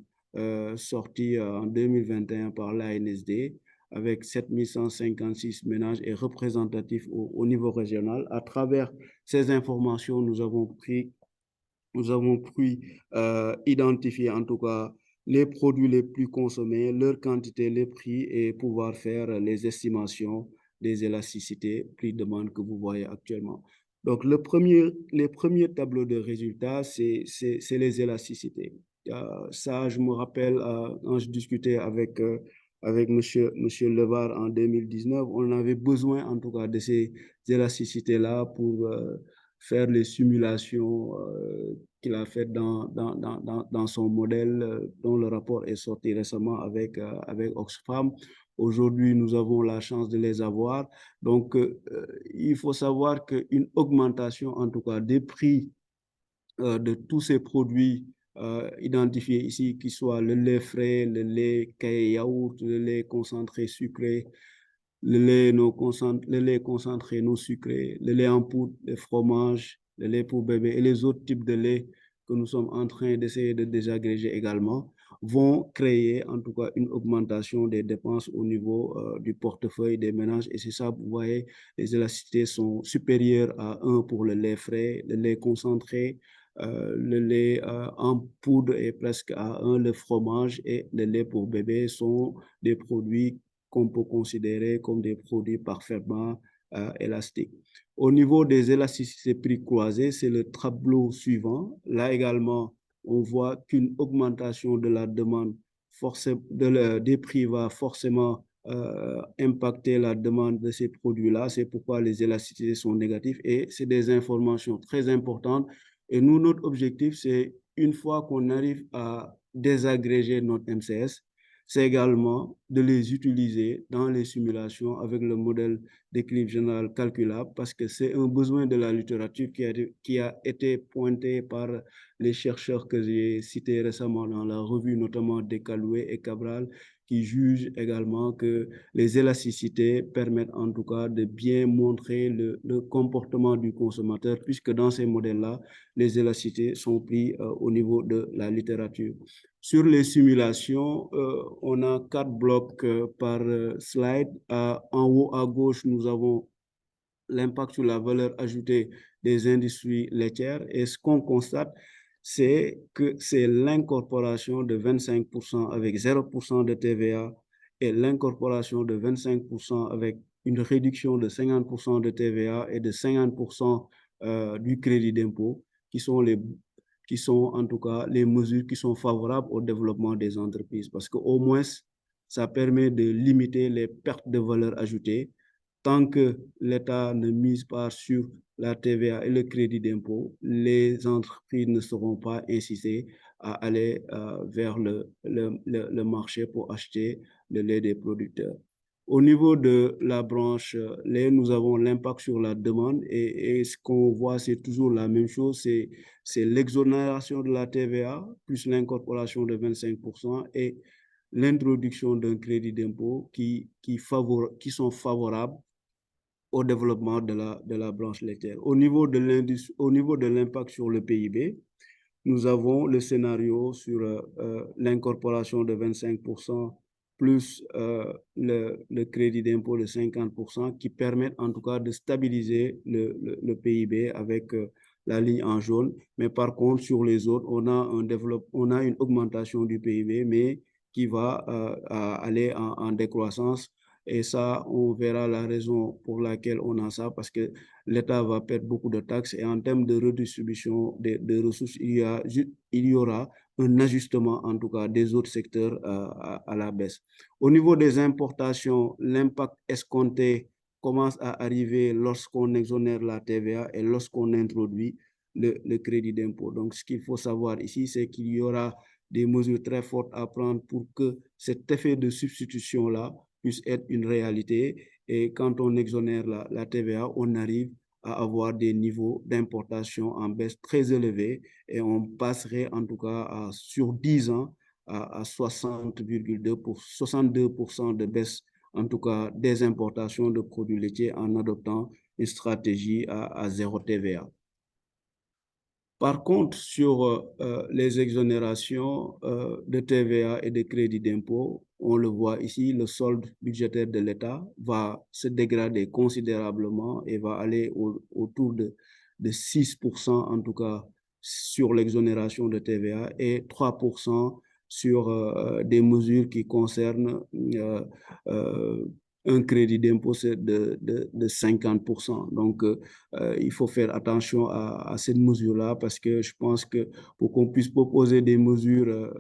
sortie en 2021 par l'ANSD avec 7156 ménages et représentatifs au niveau régional. À travers ces informations, nous avons pu identifier en tout cas les produits les plus consommés, leur quantité, les prix et pouvoir faire les estimations des élasticités prix-demande que vous voyez actuellement. Donc, les premiers tableaux de résultats, c'est les élasticités. Ça, je me rappelle quand je discutais avec monsieur Levar en 2019, on avait besoin en tout cas de ces élasticités-là pour faire les simulations qu'il a faites dans son modèle dont le rapport est sorti récemment avec Oxfam. Aujourd'hui, nous avons la chance de les avoir. Donc, il faut savoir qu'une augmentation, en tout cas, des prix de tous ces produits identifiés ici, qu'ils soient le lait frais, le lait caillé yaourt, le lait concentré sucré, le lait concentré non sucré, le lait en poudre, le fromage, le lait pour bébé et les autres types de lait que nous sommes en train d'essayer de désagréger également, vont créer en tout cas une augmentation des dépenses au niveau du portefeuille des ménages. Et c'est ça, vous voyez, les élasticités sont supérieures à 1 pour le lait frais, le lait concentré, le lait en poudre est presque à 1, le fromage et le lait pour bébé sont des produits qu'on peut considérer comme des produits parfaitement élastiques. Au niveau des élasticités prix croisés, c'est le tableau suivant. Là également, on voit qu'une augmentation de la demande des prix va forcément impacter la demande de ces produits-là. C'est pourquoi les élasticités sont négatives et c'est des informations très importantes. Et nous, notre objectif, c'est une fois qu'on arrive à désagréger notre MCS, c'est également de les utiliser dans les simulations avec le modèle d'équilibre général calculable parce que c'est un besoin de la littérature qui a été pointé par les chercheurs que j'ai cités récemment dans la revue, notamment Descaloué et Cabral, qui jugent également que les élasticités permettent en tout cas de bien montrer le comportement du consommateur, puisque dans ces modèles-là, les élasticités sont prises au niveau de la littérature. Sur les simulations, on a 4 blocs par slide. En haut à gauche, nous avons l'impact sur la valeur ajoutée des industries laitières. Et ce qu'on constate, c'est que c'est l'incorporation de 25% avec 0% de TVA et l'incorporation de 25% avec une réduction de 50% de TVA et de 50% du crédit d'impôt qui sont en tout cas les mesures qui sont favorables au développement des entreprises parce qu'au moins, ça permet de limiter les pertes de valeur ajoutée. Tant que l'État ne mise pas sur la TVA et le crédit d'impôt, les entreprises ne seront pas incitées à aller vers le marché pour acheter le lait des producteurs. Au niveau de la branche lait, nous avons l'impact sur la demande et ce qu'on voit, c'est toujours la même chose, c'est l'exonération de la TVA plus l'incorporation de 25% et l'introduction d'un crédit d'impôt qui sont favorables au développement de la branche laitière. Au niveau de l'impact sur le PIB, nous avons le scénario sur l'incorporation de 25% plus le crédit d'impôt de 50% qui permettent en tout cas de stabiliser le PIB avec la ligne en jaune. Mais par contre, sur les autres, on a une augmentation du PIB, mais qui va aller en décroissance. Et ça, on verra la raison pour laquelle on a ça, parce que l'État va perdre beaucoup de taxes et en termes de redistribution des ressources, il y aura un ajustement, en tout cas, des autres secteurs à la baisse. Au niveau des importations, l'impact escompté commence à arriver lorsqu'on exonère la TVA et lorsqu'on introduit le crédit d'impôt. Donc, ce qu'il faut savoir ici, c'est qu'il y aura des mesures très fortes à prendre pour que cet effet de substitution-là puisse être une réalité. Et quand on exonère la TVA, on arrive à avoir des niveaux d'importation en baisse très élevés et on passerait en tout cas sur 10 ans à 62% de baisse, en tout cas des importations de produits laitiers en adoptant une stratégie à zéro TVA. Par contre, sur les exonérations de TVA et de crédit d'impôt, on le voit ici, le solde budgétaire de l'État va se dégrader considérablement et va aller autour de 6% en tout cas sur l'exonération de TVA et 3% sur des mesures qui concernent un crédit d'impôt de 50%. Donc, il faut faire attention à cette mesure-là parce que je pense que pour qu'on puisse proposer des mesures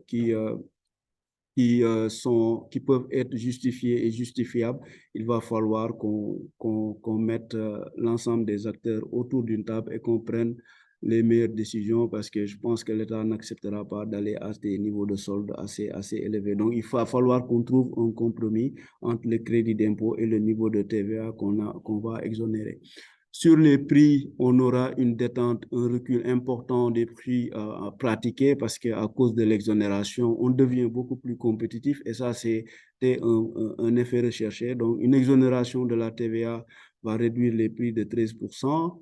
qui peuvent être justifiées et justifiables, il va falloir qu'on mette l'ensemble des acteurs autour d'une table et qu'on prenne les meilleures décisions parce que je pense que l'État n'acceptera pas d'aller à des niveaux de solde assez élevés. Donc, il va falloir qu'on trouve un compromis entre le crédit d'impôt et le niveau de TVA qu'on va exonérer. Sur les prix, on aura une détente, un recul important des prix pratiqués parce qu'à cause de l'exonération, on devient beaucoup plus compétitif et ça, c'était un effet recherché. Donc, une exonération de la TVA va réduire les prix de 13%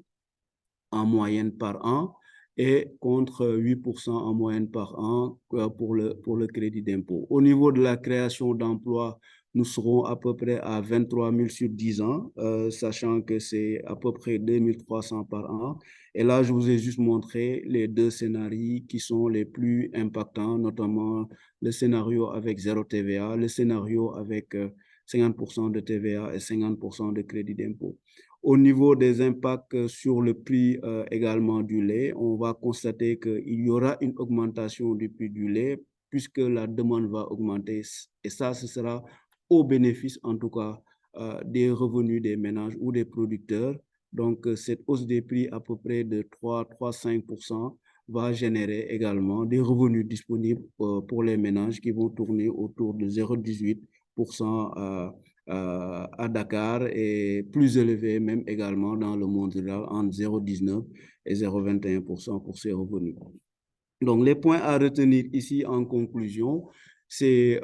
en moyenne par an et contre 8% en moyenne par an pour le crédit d'impôt. Au niveau de la création d'emplois, nous serons à peu près à 23 000 sur 10 ans, sachant que c'est à peu près 2300 par an. Et là, je vous ai juste montré les deux scénarios qui sont les plus impactants, notamment le scénario avec zéro TVA, le scénario avec 50% de TVA et 50% de crédit d'impôt. Au niveau des impacts sur le prix également du lait, on va constater qu'il y aura une augmentation du prix du lait puisque la demande va augmenter et ça, ce sera au bénéfice en tout cas des revenus des ménages ou des producteurs. Donc, cette hausse des prix à peu près de 3,5% va générer également des revenus disponibles pour les ménages qui vont tourner autour de 0,18% à Dakar et plus élevé même également dans le monde rural entre 0,19 et 0,21% pour ces revenus. Donc, les points à retenir ici en conclusion, c'est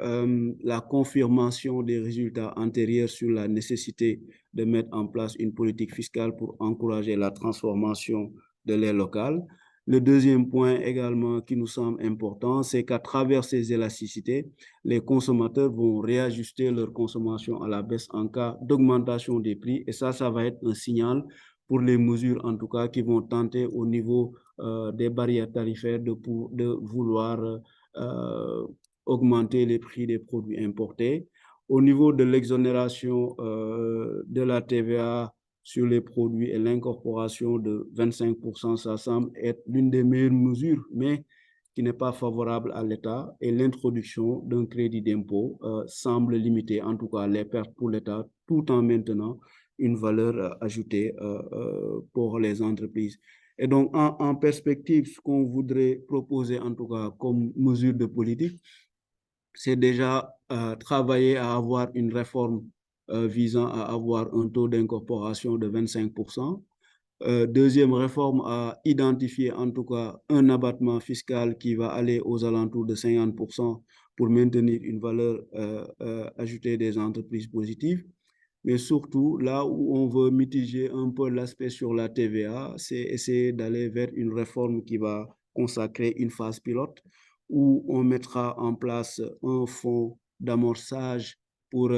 la confirmation des résultats antérieurs sur la nécessité de mettre en place une politique fiscale pour encourager la transformation de l'air local. Le deuxième point également qui nous semble important, c'est qu'à travers ces élasticités, les consommateurs vont réajuster leur consommation à la baisse en cas d'augmentation des prix. Et ça va être un signal pour les mesures, en tout cas, qui vont tenter au niveau des barrières tarifaires de vouloir augmenter les prix des produits importés. Au niveau de l'exonération de la TVA sur les produits et l'incorporation de 25%, ça semble être l'une des meilleures mesures, mais qui n'est pas favorable à l'État. Et l'introduction d'un crédit d'impôt semble limiter en tout cas les pertes pour l'État, tout en maintenant une valeur ajoutée pour les entreprises. Et donc, en perspective, ce qu'on voudrait proposer, en tout cas, comme mesure de politique, c'est déjà travailler à avoir une réforme visant à avoir un taux d'incorporation de 25%. Deuxième réforme, à identifier en tout cas un abattement fiscal qui va aller aux alentours de 50% pour maintenir une valeur ajoutée des entreprises positives. Mais surtout, là où on veut mitiger un peu l'aspect sur la TVA, c'est essayer d'aller vers une réforme qui va consacrer une phase pilote où on mettra en place un fonds d'amorçage pour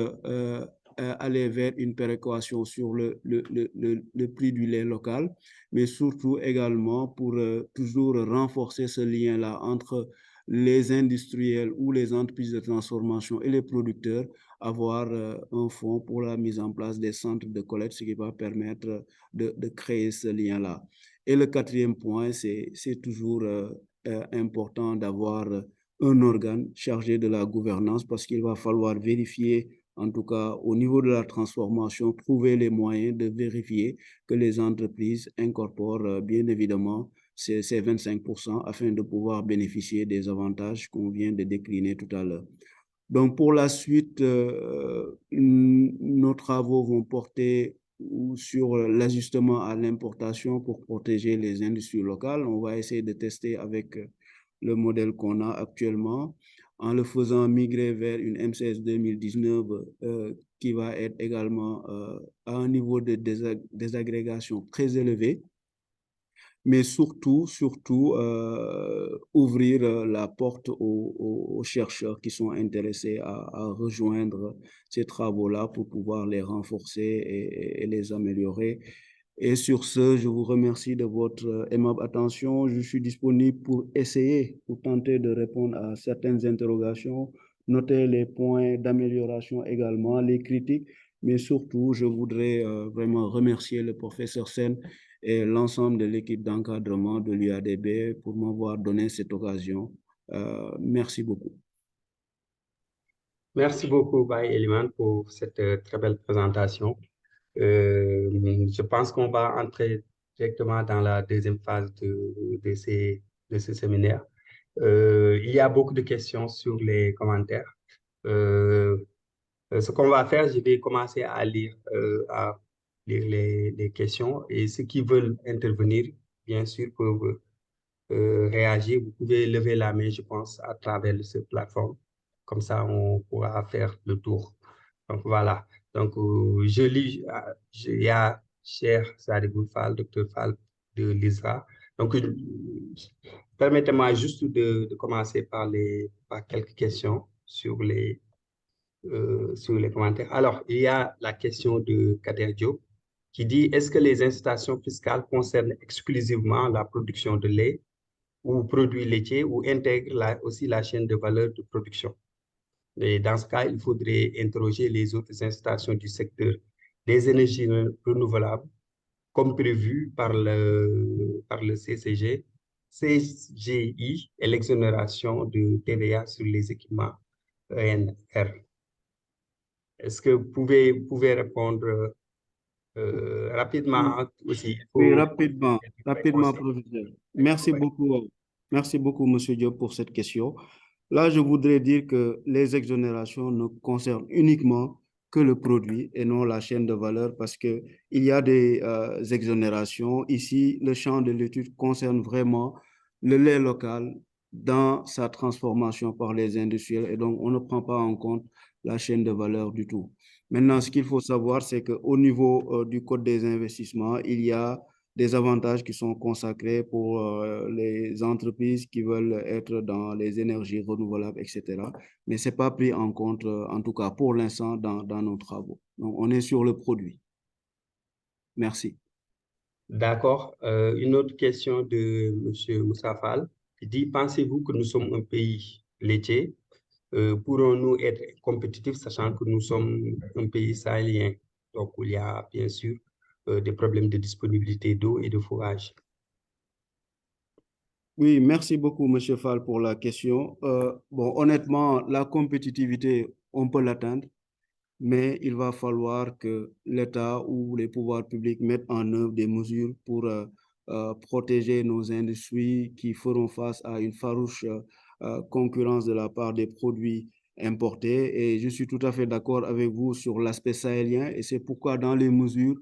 aller vers une péréquation sur le prix du lait local, mais surtout également pour toujours renforcer ce lien-là entre les industriels ou les entreprises de transformation et les producteurs, avoir un fonds pour la mise en place des centres de collecte, ce qui va permettre de créer ce lien-là. Et le quatrième point, c'est toujours important d'avoir un organe chargé de la gouvernance parce qu'il va falloir vérifier, en tout cas au niveau de la transformation, trouver les moyens de vérifier que les entreprises incorporent bien évidemment ces 25% afin de pouvoir bénéficier des avantages qu'on vient de décliner tout à l'heure. Donc, pour la suite, nos travaux vont porter sur l'ajustement à l'importation pour protéger les industries locales. On va essayer de tester avec le modèle qu'on a actuellement en le faisant migrer vers une MCS 2019 qui va être également à un niveau de désagrégation très élevé, mais surtout ouvrir la porte aux chercheurs qui sont intéressés à rejoindre ces travaux-là pour pouvoir les renforcer et les améliorer. Et sur ce, je vous remercie de votre aimable attention. Je suis disponible pour essayer, pour tenter de répondre à certaines interrogations, noter les points d'amélioration également, les critiques, mais surtout, je voudrais vraiment remercier le professeur Sen et l'ensemble de l'équipe d'encadrement de l'UADB pour m'avoir donné cette occasion. Merci beaucoup. Merci beaucoup, Baye Eliman, pour cette très belle présentation. Je pense qu'on va entrer directement dans la deuxième phase de ce séminaire. Il y a beaucoup de questions sur les commentaires. Ce qu'on va faire, je vais commencer à lire les questions et ceux qui veulent intervenir, bien sûr, peuvent réagir. Vous pouvez lever la main, je pense, à travers cette plateforme. Comme ça, on pourra faire le tour. Donc, voilà. Donc, je lis, il y a cher Sadibou Fall, docteur Fall de l'ISRA. Donc, permettez-moi juste de commencer par quelques questions sur les commentaires. Alors, il y a la question de Kader Diop qui dit, est-ce que les incitations fiscales concernent exclusivement la production de lait ou produits laitiers ou intègrent aussi la chaîne de valeur de production? Et dans ce cas, il faudrait interroger les autres incitations du secteur des énergies renouvelables, comme prévu par le CGI et l'exonération de TVA sur les équipements ENR. Est-ce que vous pouvez répondre rapidement aussi? Oui, rapidement, professeur. Merci beaucoup, Monsieur Diop, pour cette question. Là, je voudrais dire que les exonérations ne concernent uniquement que le produit et non la chaîne de valeur parce qu'il y a des exonérations. Ici, le champ de l'étude concerne vraiment le lait local dans sa transformation par les industriels. Et donc, on ne prend pas en compte la chaîne de valeur du tout. Maintenant, ce qu'il faut savoir, c'est qu'au niveau du Code des investissements, il y a des avantages qui sont consacrés pour les entreprises qui veulent être dans les énergies renouvelables, etc. Mais ce n'est pas pris en compte, en tout cas pour l'instant, dans nos travaux. Donc, on est sur le produit. Merci. D'accord. Une autre question de M. Moussa Fall qui dit, pensez-vous que nous sommes un pays laitier? Pourrons-nous être compétitifs sachant que nous sommes un pays sahélien? Donc, il y a bien sûr des problèmes de disponibilité d'eau et de fourrage. Oui, merci beaucoup, M. Fall, pour la question. Bon, honnêtement, la compétitivité, on peut l'atteindre, mais il va falloir que l'État ou les pouvoirs publics mettent en œuvre des mesures pour protéger nos industries qui feront face à une farouche concurrence de la part des produits importés. Et je suis tout à fait d'accord avec vous sur l'aspect sahélien et c'est pourquoi dans les mesures,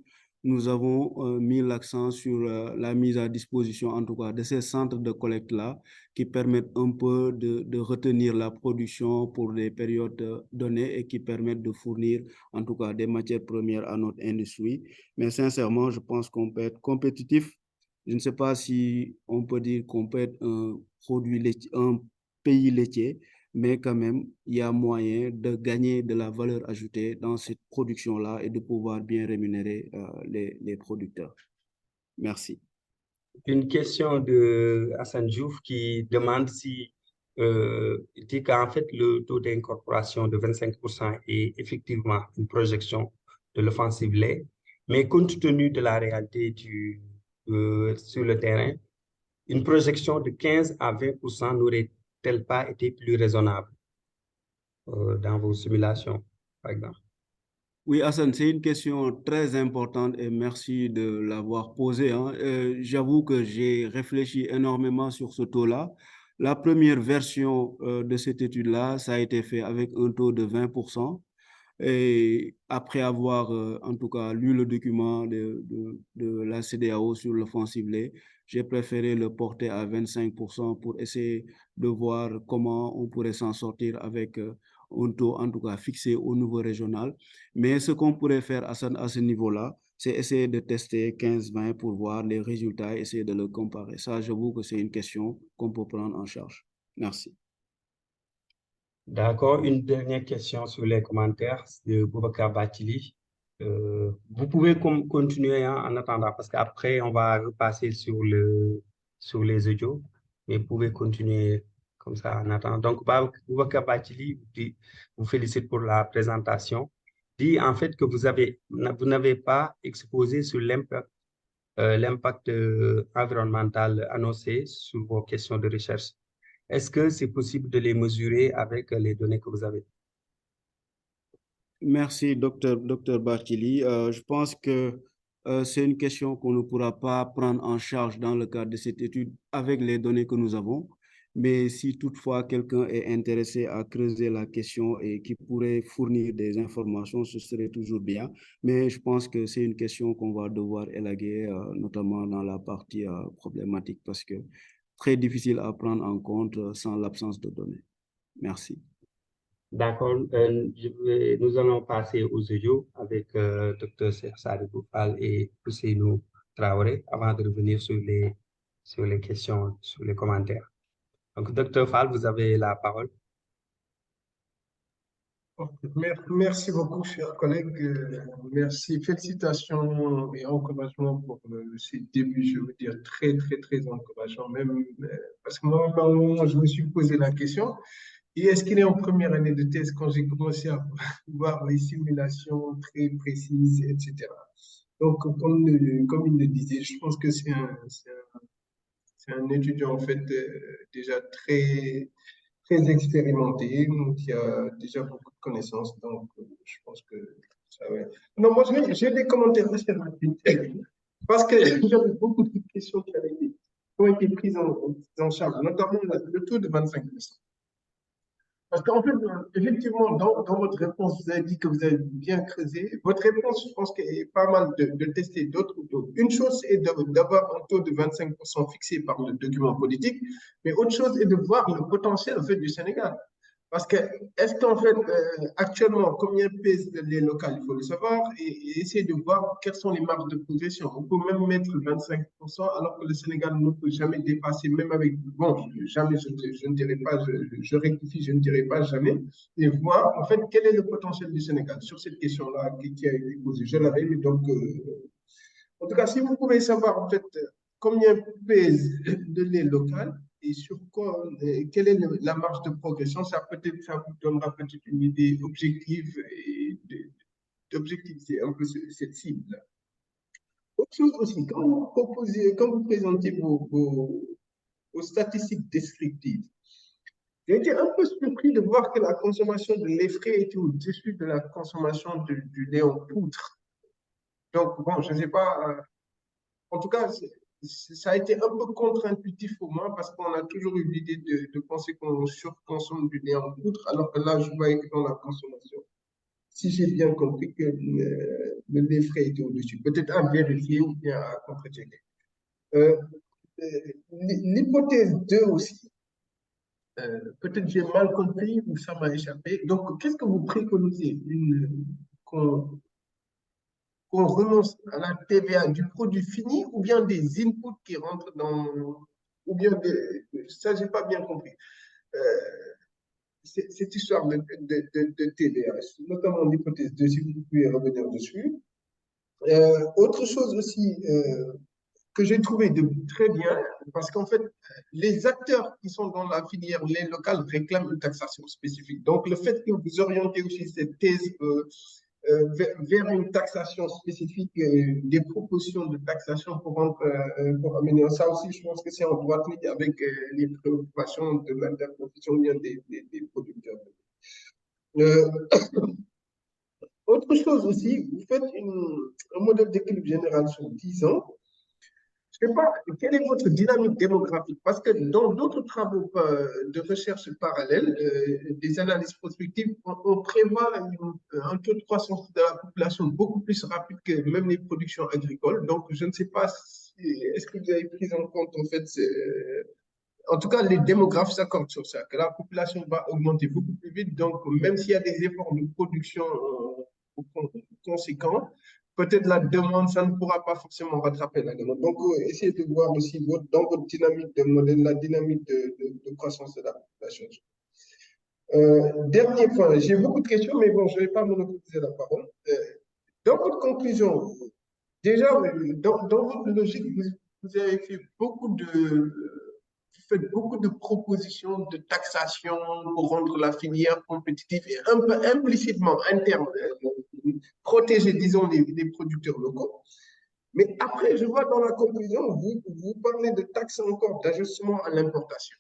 nous avons mis l'accent sur la mise à disposition, en tout cas, de ces centres de collecte-là qui permettent un peu de retenir la production pour des périodes données et qui permettent de fournir, en tout cas, des matières premières à notre industrie. Mais sincèrement, je pense qu'on peut être compétitif. Je ne sais pas si on peut dire qu'on peut être un produit laitier, un pays laitier, mais quand même, il y a moyen de gagner de la valeur ajoutée dans cette production-là et de pouvoir bien rémunérer les producteurs. Merci. Une question de Hassan Diouf qui demande si, il dit qu'en fait, le taux d'incorporation de 25% est effectivement une projection de l'offensive lait, mais compte tenu de la réalité sur le terrain, une projection de 15 à 20% n'aurait-elle pas été plus raisonnable dans vos simulations, par exemple? Oui, Hassan, c'est une question très importante et merci de l'avoir posée, hein. J'avoue que j'ai réfléchi énormément sur ce taux-là. La première version de cette étude-là, ça a été fait avec un taux de 20%. Et après avoir, en tout cas, lu le document de la CEDEAO sur l'offensive lait, j'ai préféré le porter à 25% pour essayer de voir comment on pourrait s'en sortir avec un taux, en tout cas, fixé au niveau régional. Mais ce qu'on pourrait faire à ce niveau-là, c'est essayer de tester 15-20 pour voir les résultats et essayer de le comparer. Ça, j'avoue que c'est une question qu'on peut prendre en charge. Merci. D'accord. Une dernière question sur les commentaires de Boubacar Batili. Vous pouvez continuer hein, en attendant, parce qu'après, on va repasser sur les audios, mais vous pouvez continuer comme ça en attendant. Donc, Boubacar Batili vous félicite pour la présentation. Dit en fait que vous n'avez pas exposé sur l'impact environnemental annoncé sur vos questions de recherche. Est-ce que c'est possible de les mesurer avec les données que vous avez? Merci, docteur Bartili. Je pense que c'est une question qu'on ne pourra pas prendre en charge dans le cadre de cette étude avec les données que nous avons. Mais si toutefois quelqu'un est intéressé à creuser la question et qui pourrait fournir des informations, ce serait toujours bien. Mais je pense que c'est une question qu'on va devoir élaguer, notamment dans la partie problématique, parce que très difficile à prendre en compte sans l'absence de données. Merci. D'accord. Nous allons passer aux audios avec Dr. Sadibou Fall et Ousseynou Traoré avant de revenir sur les questions, sur les commentaires. Donc, Dr. Fall, vous avez la parole. Merci beaucoup, chers collègues. Merci, félicitations et encouragements pour ces débuts, je veux dire, très, très, très encourageants. Même, parce que moi, à un moment, je me suis posé la question, et est-ce qu'il est en première année de thèse quand j'ai commencé à voir les simulations très précises, etc. Donc, comme il le disait, je pense que c'est un étudiant, en fait, déjà très expérimenté, qui a déjà beaucoup de connaissances. Donc, je pense que ça va. Non, moi, j'ai des commentaires assez rapides parce que j'avais beaucoup de questions qui ont été prises en charge, notamment le taux de 25%. Parce qu'en fait, effectivement, dans votre réponse, vous avez dit que vous avez bien creusé. Votre réponse, je pense qu'elle est pas mal de tester d'autres taux. Une chose est d'avoir un taux de 25% fixé par le document politique, mais autre chose est de voir le potentiel en fait, du Sénégal. Parce que, est-ce qu'en fait, actuellement, combien pèsent les locales, il faut le savoir, et essayer de voir quelles sont les marges de progression. On peut même mettre 25%, alors que le Sénégal ne peut jamais dépasser, même avec, bon, jamais, je ne dirais pas, je rectifie, je ne dirais pas jamais, et voir, en fait, quel est le potentiel du Sénégal sur cette question-là qui a été posée. Je l'avais, mais donc, en tout cas, si vous pouvez savoir, en fait, combien pèse de lait local, et sur quoi, quelle est la marge de progression, ça vous donnera peut-être une idée objective et d'objectiver un peu cette cible. Autre chose aussi, quand vous présentez vos statistiques descriptives, j'ai été un peu surpris de voir que la consommation de lait frais était au-dessus de la consommation du lait en poudre. Donc, bon, je ne sais pas, en tout cas, ça a été un peu contre-intuitif pour moi parce qu'on a toujours eu l'idée de penser qu'on surconsomme du lait en poudre, alors que là, je voyais que dans la consommation, si j'ai bien compris que le lait frais était au-dessus. Peut-être à vérifier ou bien à contre-checker. L'hypothèse 2 aussi, peut-être j'ai mal compris ou ça m'a échappé. Donc, qu'est-ce que vous préconisez qu'on renonce à la TVA du produit fini ou bien des inputs qui rentrent dans, ou bien ça, j'ai pas bien compris. Cette histoire de TVA, notamment l'hypothèse 2, si vous pouvez revenir dessus. Autre chose aussi que j'ai trouvé très bien, parce qu'en fait, les acteurs qui sont dans la filière lait locale réclament une taxation spécifique. Donc, le fait que vous orientez aussi cette thèse vers une taxation spécifique, des propositions de taxation pour amener ça aussi, je pense que c'est en droite ligne avec les préoccupations de l'interprofession des producteurs. Autre chose aussi, vous faites un modèle d'équilibre général sur 10 ans. Je ne sais pas, quelle est votre dynamique démographique? Parce que dans d'autres travaux de recherche parallèles, des analyses prospectives, on prévoit un taux de croissance de la population beaucoup plus rapide que même les productions agricoles. Donc, je ne sais pas est-ce que vous avez pris en compte, en fait, en tout cas, les démographes s'accordent sur ça, que la population va augmenter beaucoup plus vite. Donc, même s'il y a des efforts de production conséquents, peut-être la demande, ça ne pourra pas forcément rattraper la demande. Donc, essayez de voir aussi dans votre dynamique de modèle, la dynamique de croissance de la population. Dernier point, j'ai beaucoup de questions, mais bon, je ne vais pas monopoliser la parole. Dans votre conclusion, déjà, dans votre logique, vous avez fait vous faites beaucoup de propositions de taxation pour rendre la filière compétitive et un peu implicitement interne, protéger, disons, les producteurs locaux. Mais après, je vois dans la conclusion, vous parlez de taxes encore, d'ajustement à l'importation.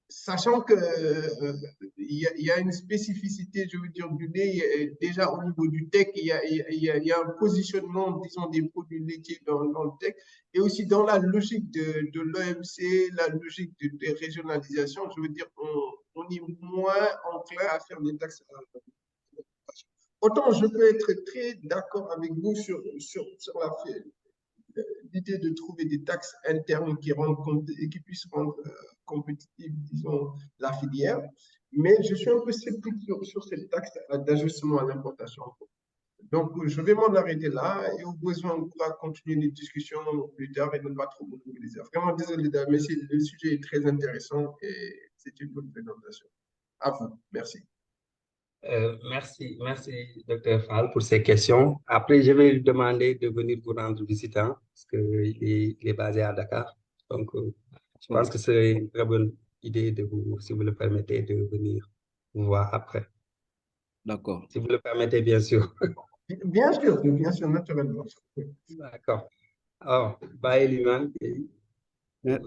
Sachant que y a une spécificité, je veux dire, du lait, déjà au niveau du tech, il y a un positionnement, disons, des produits laitiers dans le tech, et aussi dans la logique de l'OMC, la logique de régionalisation, je veux dire, on est moins enclin à faire des taxes. Autant je peux être très d'accord avec vous sur l'idée de trouver des taxes internes qui puissent rendre compétitive, disons, la filière. Mais je suis un peu sceptique sur cette taxe d'ajustement à l'importation. Donc, je vais m'en arrêter là et au besoin, on pourra continuer les discussions plus tard et ne pas trop monopoliser. Vraiment désolé, mais le sujet est très intéressant et c'est une bonne présentation. À vous. Merci. Merci, Dr. Fall, pour ces questions. Après, je vais lui demander de venir vous rendre visite, hein, parce qu'il est basé à Dakar. Donc, je pense que c'est une très bonne idée de vous, si vous le permettez, de venir vous voir après. D'accord. Si vous le permettez, bien sûr. Bien sûr, naturellement. D'accord. Alors, Baye Liman,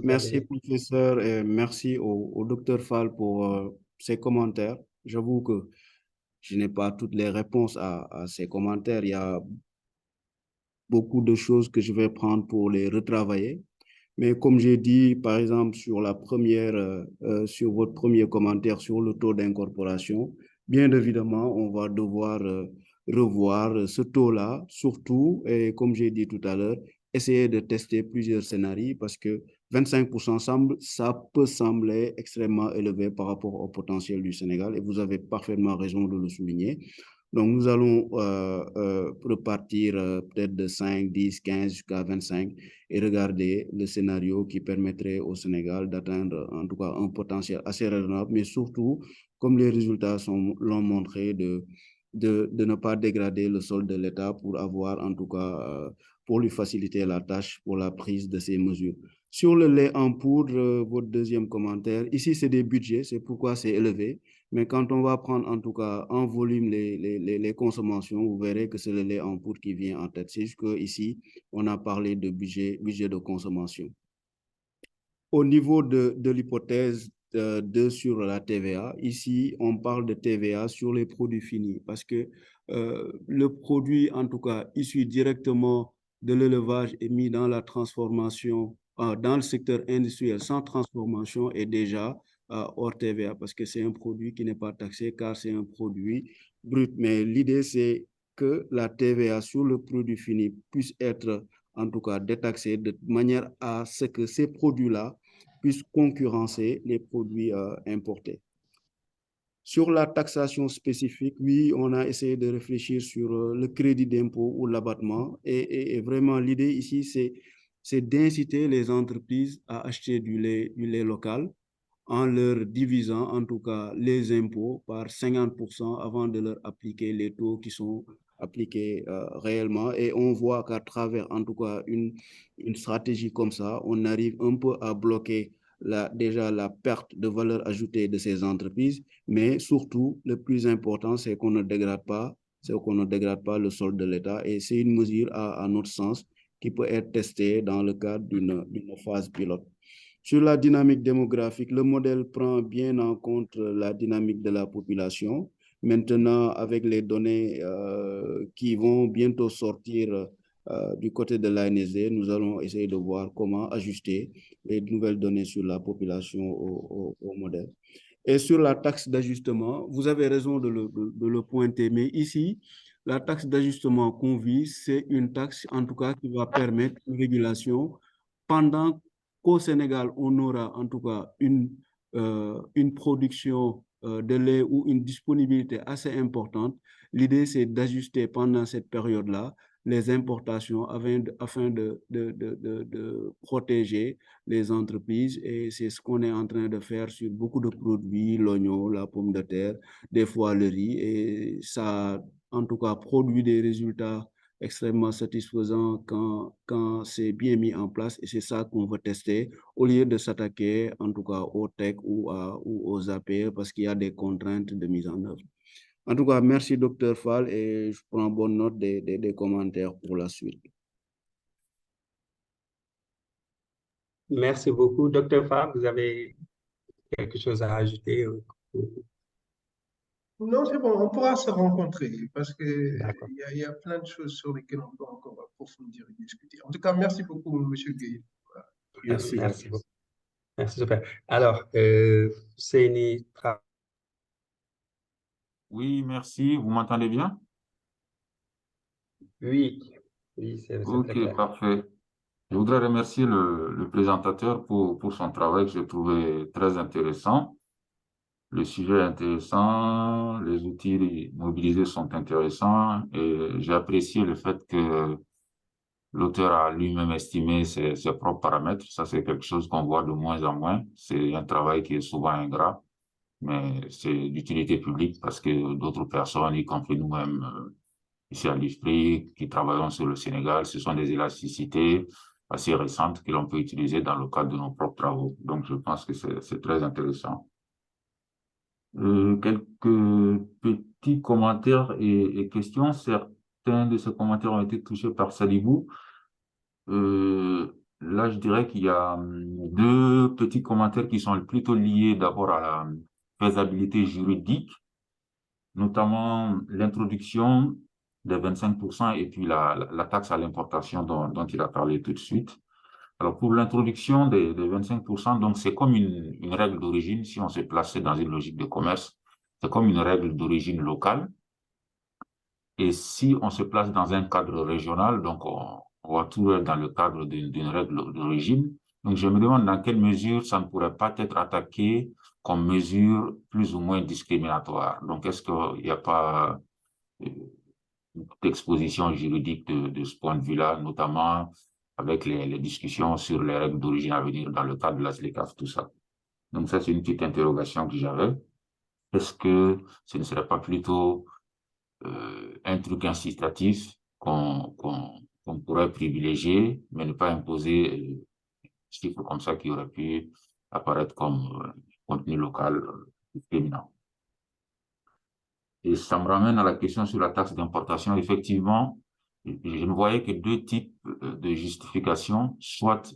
Merci, professeur, et merci au docteur Fall pour ses commentaires. J'avoue que je n'ai pas toutes les réponses à ces commentaires. Il y a beaucoup de choses que je vais prendre pour les retravailler. Mais comme j'ai dit, par exemple, sur votre premier commentaire sur le taux d'incorporation, bien évidemment, on va devoir revoir ce taux-là, surtout, et comme j'ai dit tout à l'heure, essayer de tester plusieurs scénarios parce que 25% ça peut sembler extrêmement élevé par rapport au potentiel du Sénégal et vous avez parfaitement raison de le souligner. Donc, nous allons repartir peut-être de 5, 10, 15 jusqu'à 25 et regarder le scénario qui permettrait au Sénégal d'atteindre en tout cas un potentiel assez raisonnable, mais surtout, comme les résultats l'ont montré, de ne pas dégrader le sol de l'État pour avoir en tout cas, pour lui faciliter la tâche pour la prise de ces mesures. Sur le lait en poudre, votre deuxième commentaire, ici c'est des budgets, c'est pourquoi c'est élevé. Mais quand on va prendre en tout cas en volume les consommations, vous verrez que c'est le lait en poudre qui vient en tête. C'est juste qu'ici, on a parlé de budget de consommation. Au niveau de l'hypothèse 2 sur la TVA, ici, on parle de TVA sur les produits finis parce que le produit, en tout cas, issu directement de l'élevage et mis dans la transformation, dans le secteur industriel sans transformation est déjà hors TVA parce que c'est un produit qui n'est pas taxé car c'est un produit brut. Mais l'idée, c'est que la TVA sur le produit fini puisse être en tout cas détaxé de manière à ce que ces produits-là puissent concurrencer les produits importés. Sur la taxation spécifique, oui, on a essayé de réfléchir sur le crédit d'impôt ou l'abattement. Et vraiment, l'idée ici, c'est d'inciter les entreprises à acheter du lait local en leur divisant en tout cas les impôts par 50% avant de leur appliquer les taux qui sont appliqués réellement. Et on voit qu'à travers en tout cas une stratégie comme ça, on arrive un peu à bloquer déjà la perte de valeur ajoutée de ces entreprises, mais surtout, le plus important, c'est qu'on ne dégrade pas, le sol de l'État. Et c'est une mesure, à notre sens, qui peut être testée dans le cadre d'une phase pilote. Sur la dynamique démographique, le modèle prend bien en compte la dynamique de la population. Maintenant, avec les données qui vont bientôt sortir du côté de l'ANSD, nous allons essayer de voir comment ajuster les nouvelles données sur la population au modèle. Et sur la taxe d'ajustement, vous avez raison de le pointer, mais ici, la taxe d'ajustement qu'on vise, c'est une taxe en tout cas qui va permettre une régulation pendant qu'au Sénégal, on aura en tout cas une production de lait ou une disponibilité assez importante. L'idée, c'est d'ajuster pendant cette période-là les importations afin de protéger les entreprises. Et c'est ce qu'on est en train de faire sur beaucoup de produits, l'oignon, la pomme de terre, des fois le riz. Et ça, en tout cas, produit des résultats extrêmement satisfaisant quand c'est bien mis en place et c'est ça qu'on veut tester au lieu de s'attaquer en tout cas aux tech ou aux APE parce qu'il y a des contraintes de mise en œuvre. En tout cas, merci Dr Fall et je prends bonne note des commentaires pour la suite. Merci beaucoup, Dr Fall. Vous avez quelque chose à ajouter? Non, c'est bon, on pourra se rencontrer parce D'accord. qu'il y a plein de choses sur lesquelles on peut encore approfondir et discuter. En tout cas, merci beaucoup, M. Gueye. Merci. Merci beaucoup. Merci, super. Alors, Seyni, Oui, merci. Vous m'entendez bien? oui, c'est très Ok, clair. parfait. Je voudrais remercier le présentateur pour son travail que j'ai trouvé très intéressant. Le sujet est intéressant, les outils mobilisés sont intéressants et j'ai apprécié le fait que l'auteur a lui-même estimé ses propres paramètres. Ça, c'est quelque chose qu'on voit de moins en moins. C'est un travail qui est souvent ingrat, mais c'est d'utilité publique parce que d'autres personnes, y compris nous-mêmes, ici à l'IFPRI, qui travaillons sur le Sénégal, ce sont des élasticités assez récentes que l'on peut utiliser dans le cadre de nos propres travaux. Donc, je pense que c'est très intéressant. Quelques petits commentaires et questions. Certains de ces commentaires ont été touchés par Salibou. Là, je dirais qu'il y a deux petits commentaires qui sont plutôt liés d'abord à la faisabilité juridique, notamment l'introduction des 25% et puis la taxe à l'importation dont il a parlé tout de suite. Alors, pour l'introduction des 25%, donc c'est comme une règle d'origine, si on se plaçait dans une logique de commerce, c'est comme une règle d'origine locale. Et si on se place dans un cadre régional, donc on va tout être dans le cadre d'une règle d'origine. Donc, je me demande dans quelle mesure ça ne pourrait pas être attaqué comme mesure plus ou moins discriminatoire. Donc, est-ce qu'il n'y a pas d'exposition juridique de ce point de vue-là, notamment avec les discussions sur les règles d'origine à venir dans le cadre de la SLECAF, tout ça. Donc ça, c'est une petite interrogation que j'avais. Est-ce que ce ne serait pas plutôt un truc incitatif qu'on pourrait privilégier, mais ne pas imposer un chiffre comme ça qui aurait pu apparaître comme contenu local discriminant. Et ça me ramène à la question sur la taxe d'importation. Effectivement, je ne voyais que deux types de justification, soit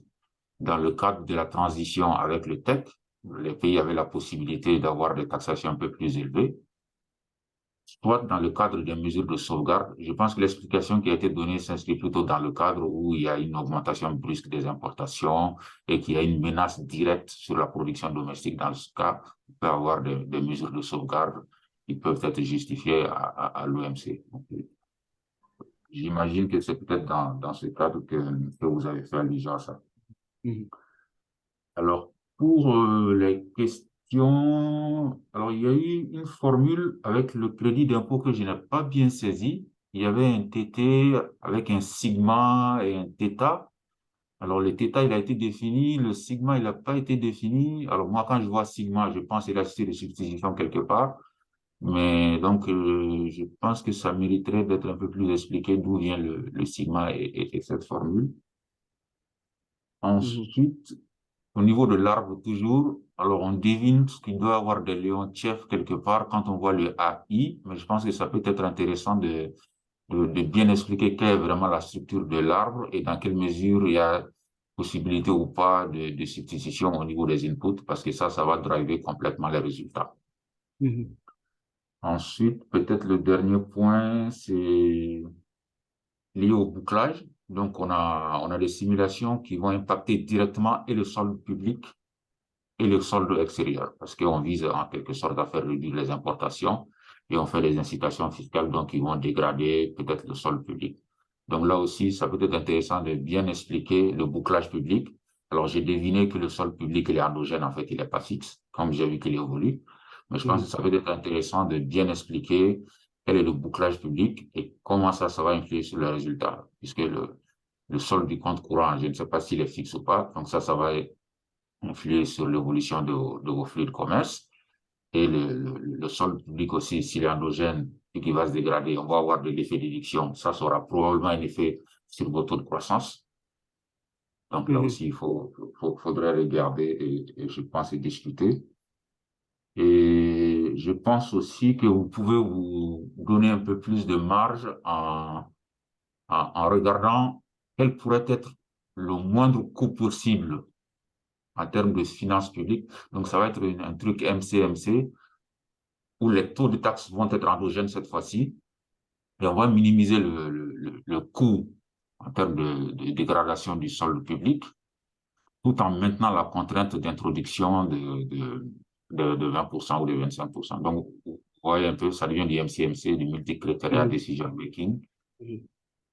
dans le cadre de la transition avec le TEC, les pays avaient la possibilité d'avoir des taxations un peu plus élevées, soit dans le cadre des mesures de sauvegarde. Je pense que l'explication qui a été donnée s'inscrit plutôt dans le cadre où il y a une augmentation brusque des importations et qu'il y a une menace directe sur la production domestique. Dans ce cas, on peut avoir des mesures de sauvegarde qui peuvent être justifiées à l'OMC. J'imagine que c'est peut-être dans ce cadre que vous avez fait allusion à ça. Alors, pour les questions, alors il y a eu une formule avec le crédit d'impôt que je n'ai pas bien saisi. Il y avait un TT avec un sigma et un θ. Alors, le θ, il a été défini, le sigma, il n'a pas été défini. Alors, moi, quand je vois sigma, je pense qu'il a cité de substitution quelque part. Mais donc, je pense que ça mériterait d'être un peu plus expliqué d'où vient le sigma et cette formule. Ensuite, au niveau de l'arbre toujours, alors on devine qu'il doit avoir des léons chefs quelque part quand on voit le AI, mais je pense que ça peut être intéressant de bien expliquer quelle est vraiment la structure de l'arbre et dans quelle mesure il y a possibilité ou pas de substitution au niveau des inputs, parce que ça va driver complètement les résultats. Ensuite, peut-être le dernier point, c'est lié au bouclage. Donc, on a des simulations qui vont impacter directement et le solde public et le solde extérieur, parce qu'on vise en quelque sorte à faire réduire les importations et on fait les incitations fiscales, donc ils vont dégrader peut-être le solde public. Donc là aussi, ça peut être intéressant de bien expliquer le bouclage public. Alors, j'ai deviné que le solde public, il est endogène, en fait, il n'est pas fixe, comme j'ai vu qu'il évolue. Mais je pense que ça peut être intéressant de bien expliquer quel est le bouclage public et comment ça va influer sur les résultats, puisque le solde du compte courant, je ne sais pas s'il est fixe ou pas, donc ça va influer sur l'évolution de vos flux de commerce. Et le solde public aussi, s'il est endogène et qui va se dégrader, on va avoir de l'effet d'édiction. Ça aura probablement un effet sur vos taux de croissance. Donc là aussi, il faudrait regarder et je pense et discuter. Et je pense aussi que vous pouvez vous donner un peu plus de marge en regardant quel pourrait être le moindre coût possible en termes de finances publiques. Donc, ça va être un truc MCMC où les taux de taxes vont être endogènes cette fois-ci et on va minimiser le coût en termes de dégradation du solde public tout en maintenant la contrainte d'introduction de 20% ou de 25%. Donc, vous voyez un peu, ça devient du MCMC, du Multi-Criteria Decision Making,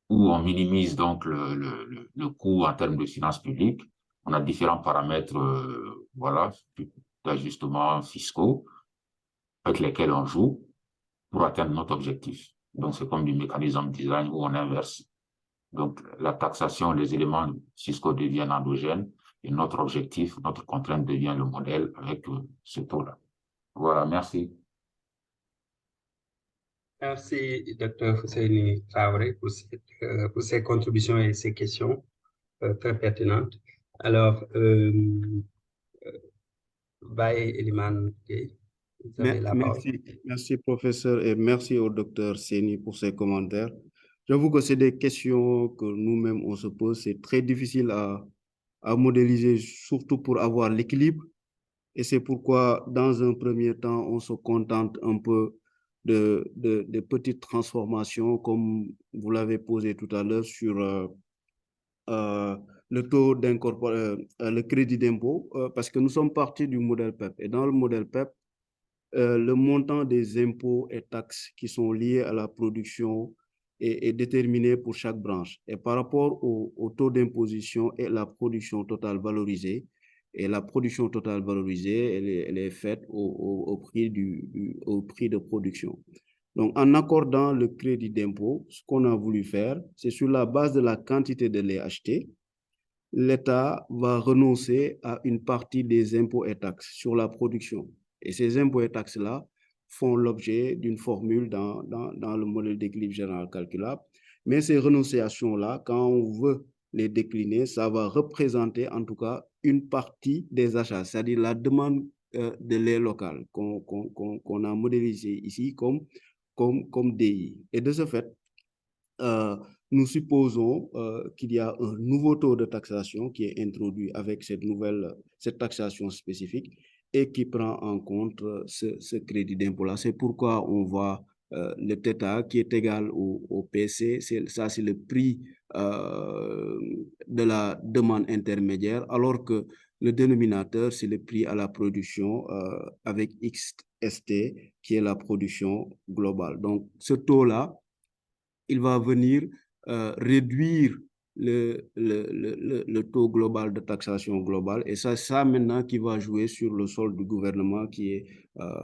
où on minimise donc le coût en termes de finances publiques. On a différents paramètres, voilà, d'ajustements fiscaux avec lesquels on joue pour atteindre notre objectif. Donc, c'est comme du mécanisme design où on inverse. Donc, la taxation, les éléments fiscaux deviennent endogènes et notre objectif, notre contrainte devient le modèle avec ce taux-là. Voilà, merci. Merci, Dr. Husseini Traoré, pour ces contributions et ces questions très pertinentes. Alors, Baye Eliman Gueye, vous avez la parole. Merci, professeur, et merci au docteur Seni pour ses commentaires. J'avoue que c'est des questions que nous-mêmes, on se pose. C'est très difficile à modéliser, surtout pour avoir l'équilibre. Et c'est pourquoi, dans un premier temps, on se contente un peu de petites transformations, comme vous l'avez posé tout à l'heure, sur le crédit d'impôt, parce que nous sommes partis du modèle PEP. Et dans le modèle PEP, le montant des impôts et taxes qui sont liés à la production est déterminé pour chaque branche. Et par rapport au taux d'imposition et la production totale valorisée, elle est faite au prix au prix de production. Donc, en accordant le crédit d'impôt, ce qu'on a voulu faire, c'est sur la base de la quantité de lait acheté, l'État va renoncer à une partie des impôts et taxes sur la production. Et ces impôts et taxes-là font l'objet d'une formule dans le modèle d'équilibre général calculable. Mais ces renonciations-là, quand on veut les décliner, ça va représenter en tout cas une partie des achats, c'est-à-dire la demande de lait local qu'on a modélisé ici comme DI. Et de ce fait, nous supposons qu'il y a un nouveau taux de taxation qui est introduit avec cette taxation spécifique et qui prend en compte ce crédit d'impôt-là. C'est pourquoi on voit le θ qui est égal au PC. Ça, c'est le prix de la demande intermédiaire, alors que le dénominateur, c'est le prix à la production avec XST, qui est la production globale. Donc, ce taux-là, il va venir réduire le taux global de taxation globale. Et ça maintenant qui va jouer sur le solde du gouvernement qui est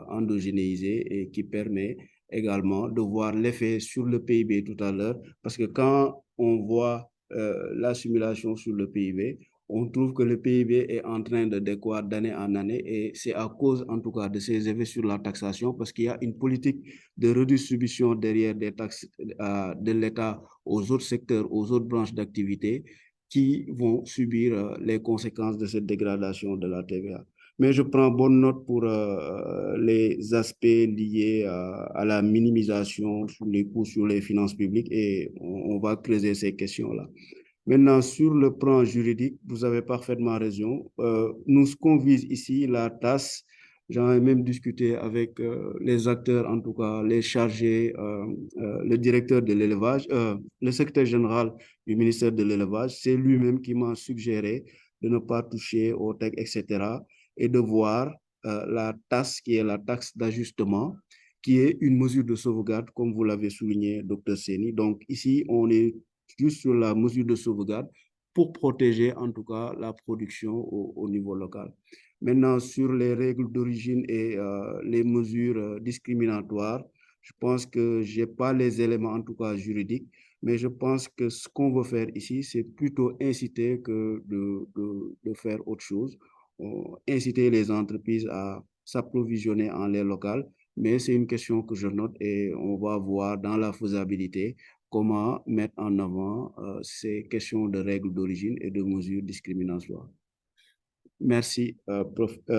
endogénéisé et qui permet également de voir l'effet sur le PIB tout à l'heure. Parce que quand on voit la simulation sur le PIB, on trouve que le PIB est en train de décroître d'année en année et c'est à cause en tout cas de ces effets sur la taxation parce qu'il y a une politique de redistribution derrière des taxes de l'État aux autres secteurs, aux autres branches d'activité qui vont subir les conséquences de cette dégradation de la TVA. Mais je prends bonne note pour les aspects liés à la minimisation sur les coûts sur les finances publiques et on va creuser ces questions-là. Maintenant, sur le plan juridique, vous avez parfaitement raison. Nous, ce qu'on vise ici, la tasse, j'en ai même discuté avec les acteurs, en tout cas les chargés, le directeur de l'élevage, le secrétaire général du ministère de l'élevage, c'est lui-même qui m'a suggéré de ne pas toucher au TEC, etc., et de voir la tasse qui est la taxe d'ajustement, qui est une mesure de sauvegarde, comme vous l'avez souligné, Dr. Seni. Donc ici, on est juste sur la mesure de sauvegarde pour protéger en tout cas la production au niveau local. Maintenant, sur les règles d'origine et les mesures discriminatoires, je pense que je n'ai pas les éléments en tout cas juridiques, mais je pense que ce qu'on veut faire ici, c'est plutôt inciter que de faire autre chose, inciter les entreprises à s'approvisionner en lait local, mais c'est une question que je note et on va voir dans la faisabilité comment mettre en avant ces questions de règles d'origine et de mesures discriminatoires. Merci,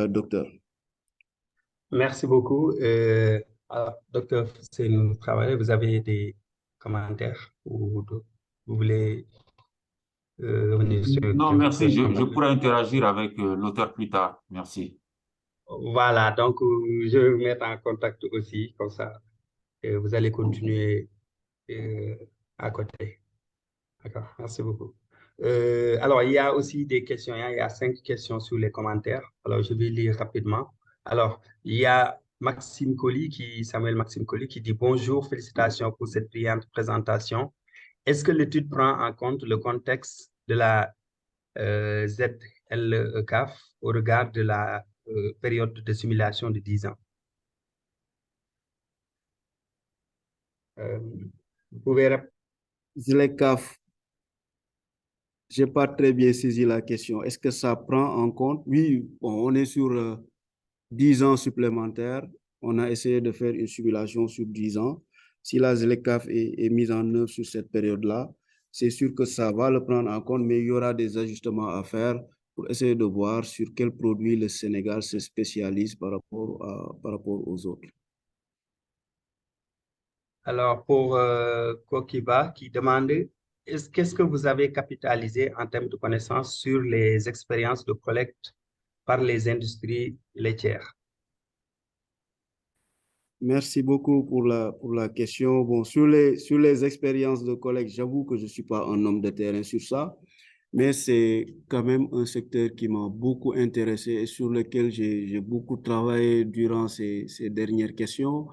docteur. Merci beaucoup. Alors, docteur Senou Traoré, vous avez des commentaires ou vous voulez revenir sur Non, merci. quelques Je commentaires? pourrais interagir avec l'auteur plus tard. Merci. Voilà, donc je vais vous mettre en contact aussi, comme ça, vous allez continuer à côté. D'accord, merci beaucoup. Alors, il y a aussi des questions, hein. Il y a 5 questions sur les commentaires. Alors, je vais lire rapidement. Alors, il y a Samuel Maxime Colli qui dit bonjour, félicitations pour cette brillante présentation. Est-ce que l'étude prend en compte le contexte de la ZLECAF au regard de la période de simulation de 10 ans? Vous pouvez répondre. ZLECAF, je n'ai pas très bien saisi la question. Est-ce que ça prend en compte? Oui, bon, on est sur 10 ans supplémentaires. On a essayé de faire une simulation sur 10 ans. Si la ZLECAF est mise en œuvre sur cette période-là, c'est sûr que ça va le prendre en compte, mais il y aura des ajustements à faire pour essayer de voir sur quel produit le Sénégal se spécialise par rapport aux autres. Alors, pour Kokiba qui demande, qu'est-ce que vous avez capitalisé en termes de connaissances sur les expériences de collecte par les industries laitières? Merci beaucoup pour la question. Bon, sur les expériences de collecte, j'avoue que je ne suis pas un homme de terrain sur ça, mais c'est quand même un secteur qui m'a beaucoup intéressé et sur lequel j'ai beaucoup travaillé durant ces dernières questions.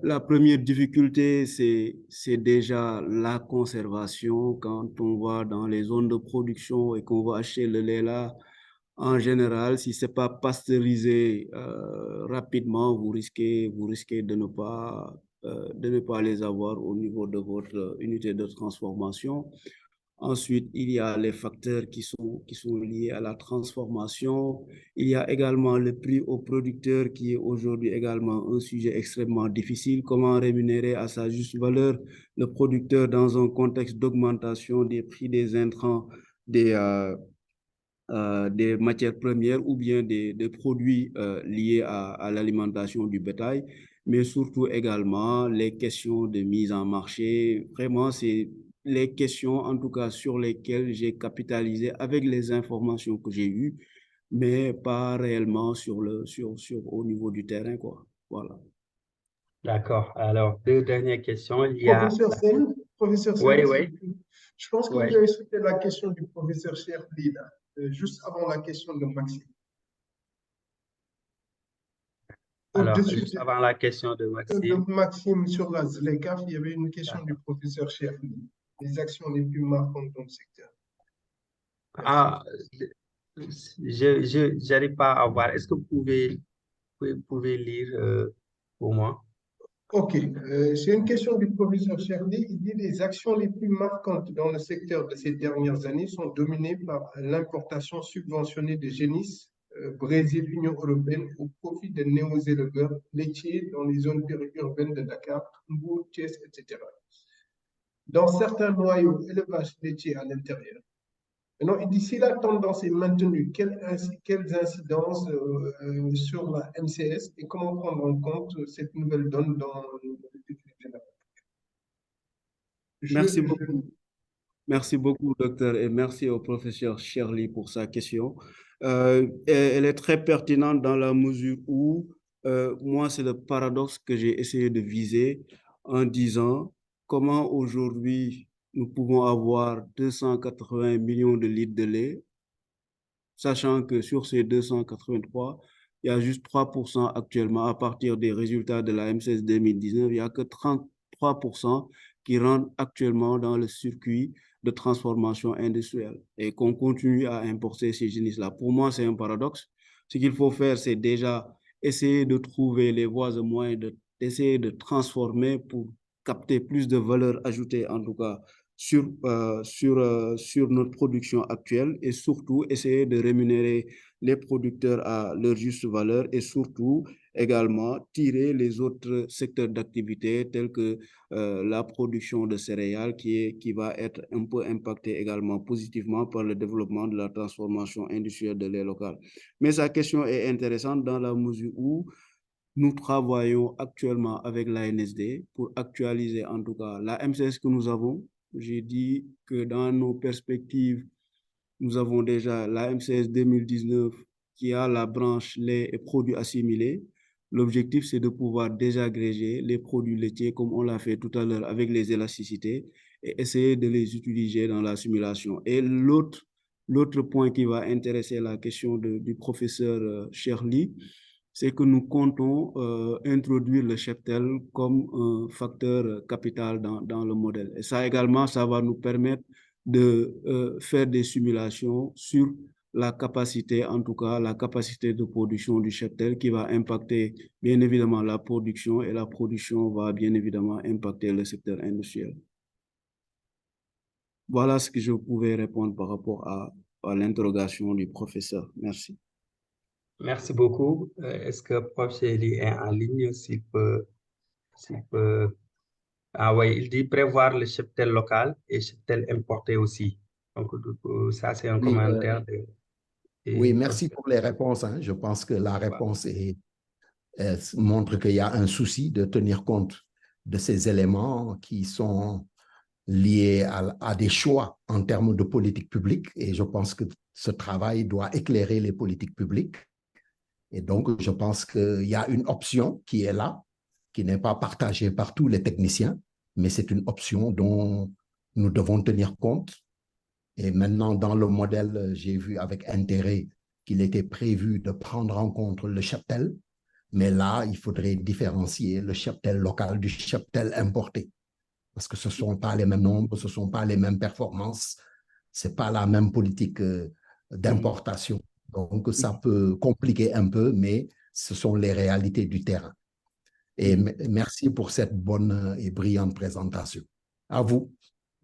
La première difficulté, c'est déjà la conservation. Quand on va dans les zones de production et qu'on va acheter le lait là, en général, si c'est pas pasteurisé rapidement, vous risquez de ne pas les avoir au niveau de votre unité de transformation. Ensuite, il y a les facteurs qui sont liés à la transformation. Il y a également le prix au producteur qui est aujourd'hui également un sujet extrêmement difficile. Comment rémunérer à sa juste valeur le producteur dans un contexte d'augmentation des prix des intrants, des matières premières ou bien des produits liés à l'alimentation du bétail, mais surtout également les questions de mise en marché. Vraiment, c'est les questions, en tout cas, sur lesquelles j'ai capitalisé avec les informations que j'ai eues, mais pas réellement au niveau du terrain, quoi. Voilà. D'accord. Alors, deux dernières questions. Il y a Professeur Oui, Sen, oui, je pense que vous oui. avez sauté la question du professeur Cherli, là, juste avant la question de Maxime. Alors, Au-dessus juste avant la question de de Maxime. Maxime sur la ZLECAf, il y avait une question du D'accord. professeur Cherli. Les actions les plus marquantes dans le secteur. Merci. Ah, je n'arrive pas à voir. Est-ce que vous pouvez lire pour moi? OK. C'est une question du professeur Cherli. Il dit les actions les plus marquantes dans le secteur de ces dernières années sont dominées par l'importation subventionnée de génisses, Brésil, Union européenne, au profit des néo-éleveurs laitiers dans les zones périurbaines de Dakar, Mbour, Thiès, etc. Dans certains noyaux, élevage laitier à l'intérieur. Maintenant, il dit si la tendance est maintenue, quelles incidences sur la MCS et comment prendre en compte cette nouvelle donne dans l'étude générale? Merci beaucoup. Merci beaucoup, docteur, et merci au professeur Shirley pour sa question. Elle est très pertinente dans la mesure où, moi, c'est le paradoxe que j'ai essayé de viser en disant comment aujourd'hui nous pouvons avoir 280 millions de litres de lait, sachant que sur ces 283, il y a juste 3% actuellement à partir des résultats de la M16 2019, il n'y a que 33% qui rentrent actuellement dans le circuit de transformation industrielle et qu'on continue à importer ces génisses-là. Pour moi, c'est un paradoxe. Ce qu'il faut faire, c'est déjà essayer de trouver les voies et moyens d'essayer de transformer pour capter plus de valeur ajoutée, en tout cas, sur notre production actuelle et surtout essayer de rémunérer les producteurs à leur juste valeur et surtout également tirer les autres secteurs d'activité tels que la production de céréales qui va être un peu impactée également positivement par le développement de la transformation industrielle de lait local. Mais sa question est intéressante dans la mesure où nous travaillons actuellement avec l'ANSD pour actualiser en tout cas la MCS que nous avons. J'ai dit que dans nos perspectives, nous avons déjà la MCS 2019 qui a la branche lait et produits assimilés. L'objectif, c'est de pouvoir désagréger les produits laitiers comme on l'a fait tout à l'heure avec les élasticités et essayer de les utiliser dans la simulation. Et l'autre point qui va intéresser la question du professeur Cherli, c'est que nous comptons introduire le cheptel comme un facteur capital dans le modèle. Et ça également, ça va nous permettre de faire des simulations sur la capacité, en tout cas la capacité de production du cheptel qui va impacter bien évidemment la production et la production va bien évidemment impacter le secteur industriel. Voilà ce que je pouvais répondre par rapport à l'interrogation du professeur. Merci. Merci beaucoup. Est-ce que Prof. Chély est en ligne s'il peut. Ah oui, il dit prévoir le cheptel local et cheptel importé aussi. Donc, ça, c'est un Oui, commentaire oui, de merci professeur. pour les réponses, hein. Je pense que la réponse montre qu'il y a un souci de tenir compte de ces éléments qui sont liés à des choix en termes de politique publique. Et je pense que ce travail doit éclairer les politiques publiques. Et donc, je pense qu'il y a une option qui est là, qui n'est pas partagée par tous les techniciens, mais c'est une option dont nous devons tenir compte Et maintenant, dans le modèle, j'ai vu avec intérêt qu'il était prévu de prendre en compte le cheptel, mais là, il faudrait différencier le cheptel local du cheptel importé, parce que ce ne sont pas les mêmes nombres, ce ne sont pas les mêmes performances, ce n'est pas la même politique d'importation. Donc, ça peut compliquer un peu, mais ce sont les réalités du terrain. Et merci pour cette bonne et brillante présentation. À vous.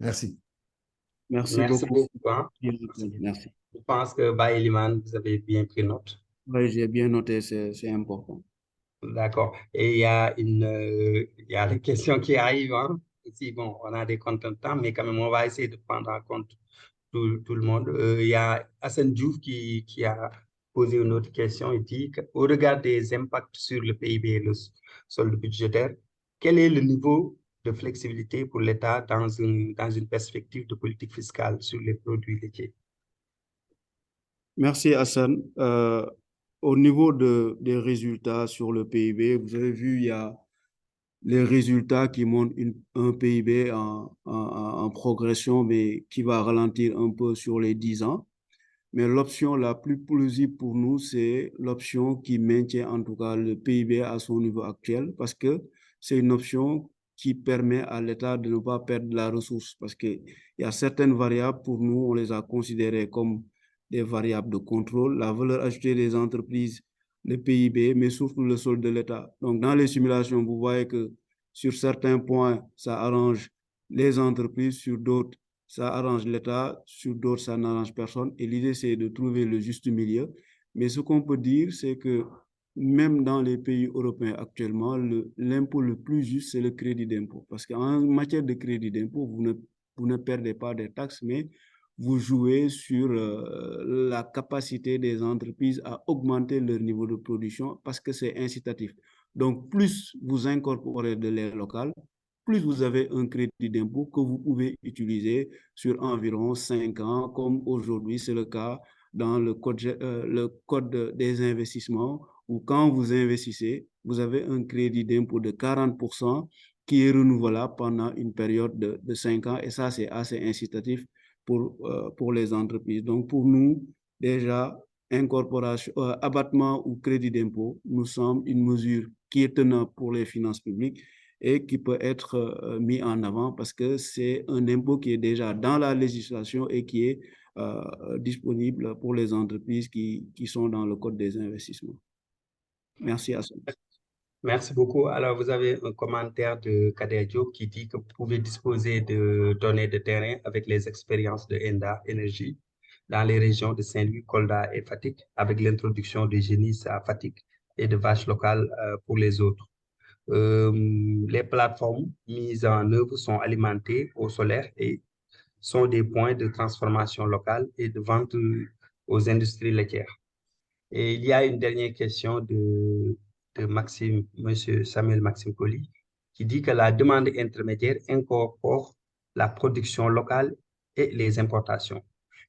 Merci. Merci Merci beaucoup. beaucoup. Hein. Merci. Je pense que Baye Eliman, vous avez bien pris note. Oui, j'ai bien noté, c'est important. D'accord. Et il y a des questions qui arrivent. Hein. Ici, bon, on a des comptes en temps, mais quand même, on va essayer de prendre en compte tout le monde. Il y a Hassan Diouf qui a posé une autre question. Il dit qu'au regard des impacts sur le PIB et le solde budgétaire, quel est le niveau de flexibilité pour l'État dans une perspective de politique fiscale sur les produits laitiers? Merci Hassan. Au niveau des résultats sur le PIB, vous avez vu, il y a les résultats qui montrent un PIB en progression, mais qui va ralentir un peu sur les 10 ans. Mais l'option la plus plausible pour nous, c'est l'option qui maintient en tout cas le PIB à son niveau actuel, parce que c'est une option qui permet à l'État de ne pas perdre de la ressource, parce qu'il y a certaines variables, pour nous, on les a considérées comme des variables de contrôle, la valeur ajoutée des entreprises, le PIB, mais surtout le solde de l'État. Donc, dans les simulations, vous voyez que sur certains points, ça arrange les entreprises, sur d'autres, ça arrange l'État, sur d'autres, ça n'arrange personne. Et l'idée, c'est de trouver le juste milieu. Mais ce qu'on peut dire, c'est que même dans les pays européens actuellement, l'impôt le plus juste, c'est le crédit d'impôt. Parce qu'en matière de crédit d'impôt, vous ne perdez pas des taxes, mais vous jouez sur la capacité des entreprises à augmenter leur niveau de production parce que c'est incitatif. Donc, plus vous incorporez de l'aide locale, plus vous avez un crédit d'impôt que vous pouvez utiliser sur environ 5 ans, comme aujourd'hui c'est le cas dans le code des investissements, où quand vous investissez, vous avez un crédit d'impôt de 40% qui est renouvelable pendant une période de 5 ans, et ça c'est assez incitatif pour les entreprises. Donc pour nous, déjà, incorporation, abattement ou crédit d'impôt nous semble une mesure qui est tenable pour les finances publiques et qui peut être mis en avant parce que c'est un impôt qui est déjà dans la législation et qui est disponible pour les entreprises qui sont dans le code des investissements. Merci à vous. Merci beaucoup. Alors, vous avez un commentaire de Kader Diop qui dit que vous pouvez disposer de données de terrain avec les expériences de ENDA Énergie dans les régions de Saint-Louis, Kolda et Fatick, avec l'introduction de génisses à Fatick et de vaches locales pour les autres. Les plateformes mises en œuvre sont alimentées au solaire et sont des points de transformation locale et de vente aux industries laitières. Et il y a une dernière question de Maxime, Monsieur Samuel Maxime Colli, qui dit que la demande intermédiaire incorpore la production locale et les importations.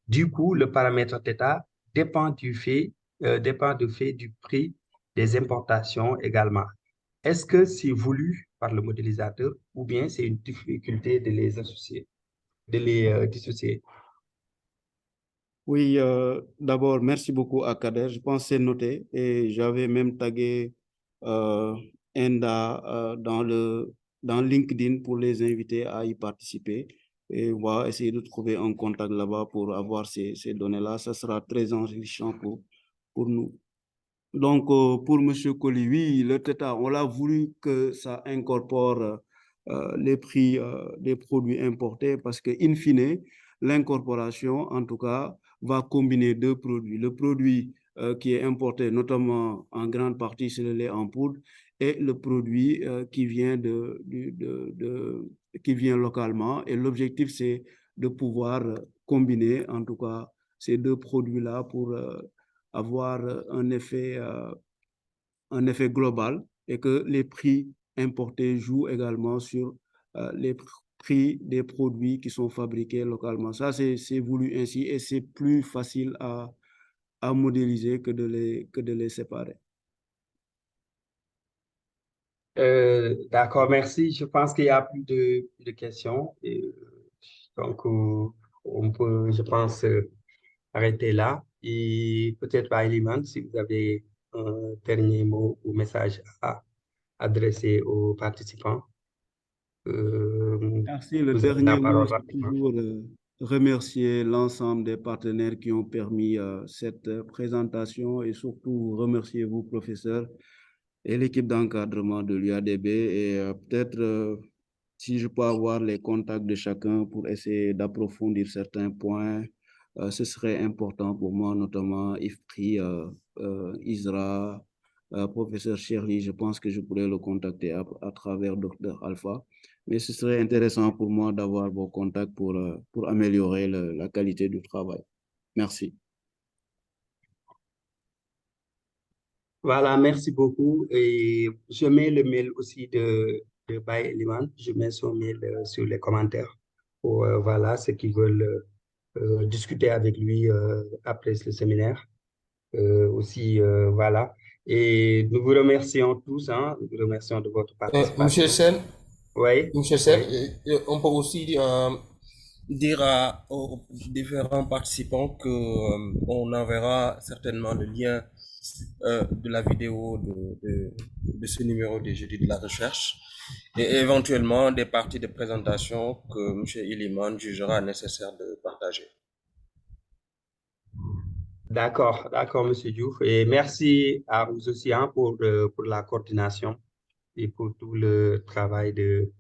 Du coup, le paramètre θ dépend du fait du prix des importations également. Est-ce que c'est voulu par le modélisateur ou bien c'est une difficulté de les associer, de les dissocier? Oui, d'abord, merci beaucoup à Kader. Je pense que c'est noté et j'avais même tagué ENDA dans LinkedIn pour les inviter à y participer. Et on va essayer de trouver un contact là-bas pour avoir ces données-là. Ça sera très enrichissant pour nous. Donc, pour M. Colli, oui, le θ, on l'a voulu que ça incorpore les prix des produits importés parce que, in fine, l'incorporation, en tout cas, va combiner deux produits. Le produit qui est importé, notamment en grande partie, c'est le lait en poudre, et le produit qui vient qui vient localement. Et l'objectif, c'est de pouvoir combiner, en tout cas, ces deux produits-là pour avoir un effet global et que les prix importés jouent également sur les prix des produits qui sont fabriqués localement. Ça, c'est voulu ainsi et c'est plus facile à modéliser que de les séparer. D'accord, merci. Je pense qu'il n'y a plus de questions. Et, donc, on peut, je pense, arrêter là. Et peut-être, par Eliman, si vous avez un dernier mot ou message à adresser aux participants, Merci. Le vous avez la dernier mot, parole c'est rapidement. toujours remercier l'ensemble des partenaires qui ont permis cette présentation et surtout remercier vous, professeur, et l'équipe d'encadrement de l'UADB. Et peut-être, si je peux avoir les contacts de chacun pour essayer d'approfondir certains points, ce serait important pour moi, notamment Ifri, Isra, professeur Shirley. Je pense que je pourrais le contacter à travers Dr Alpha. Mais ce serait intéressant pour moi d'avoir vos contacts pour améliorer la qualité du travail. Merci. Voilà, merci beaucoup. Et je mets le mail aussi de Baye Eliman. Je mets son mail sur les commentaires pour voilà, ceux qui veulent discuter avec lui après le séminaire. Aussi, voilà. Et nous vous remercions tous, hein, nous vous remercions de votre Monsieur participation. Sen, Oui, Monsieur Sen, oui. on peut aussi dire aux différents participants que on enverra certainement le lien de la vidéo de ce numéro des Jeudis de la recherche et éventuellement des parties de présentation que M. Iliman jugera nécessaire de partager. D'accord, Monsieur Diouf. Et merci à vous aussi hein, pour la coordination et pour tout le travail de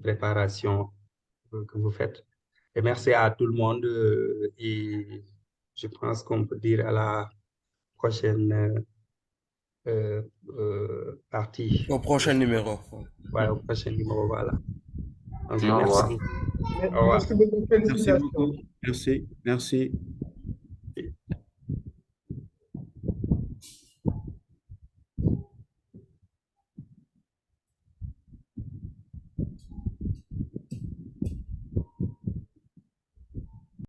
préparation que vous faites. Et merci à tout le monde et je pense qu'on peut dire à la prochaine partie. Au prochain numéro. Ouais, au prochain numéro, voilà. Donc, Au merci revoir. beaucoup. Au revoir. Merci beaucoup. Merci Félicitations. beaucoup. Merci. Merci.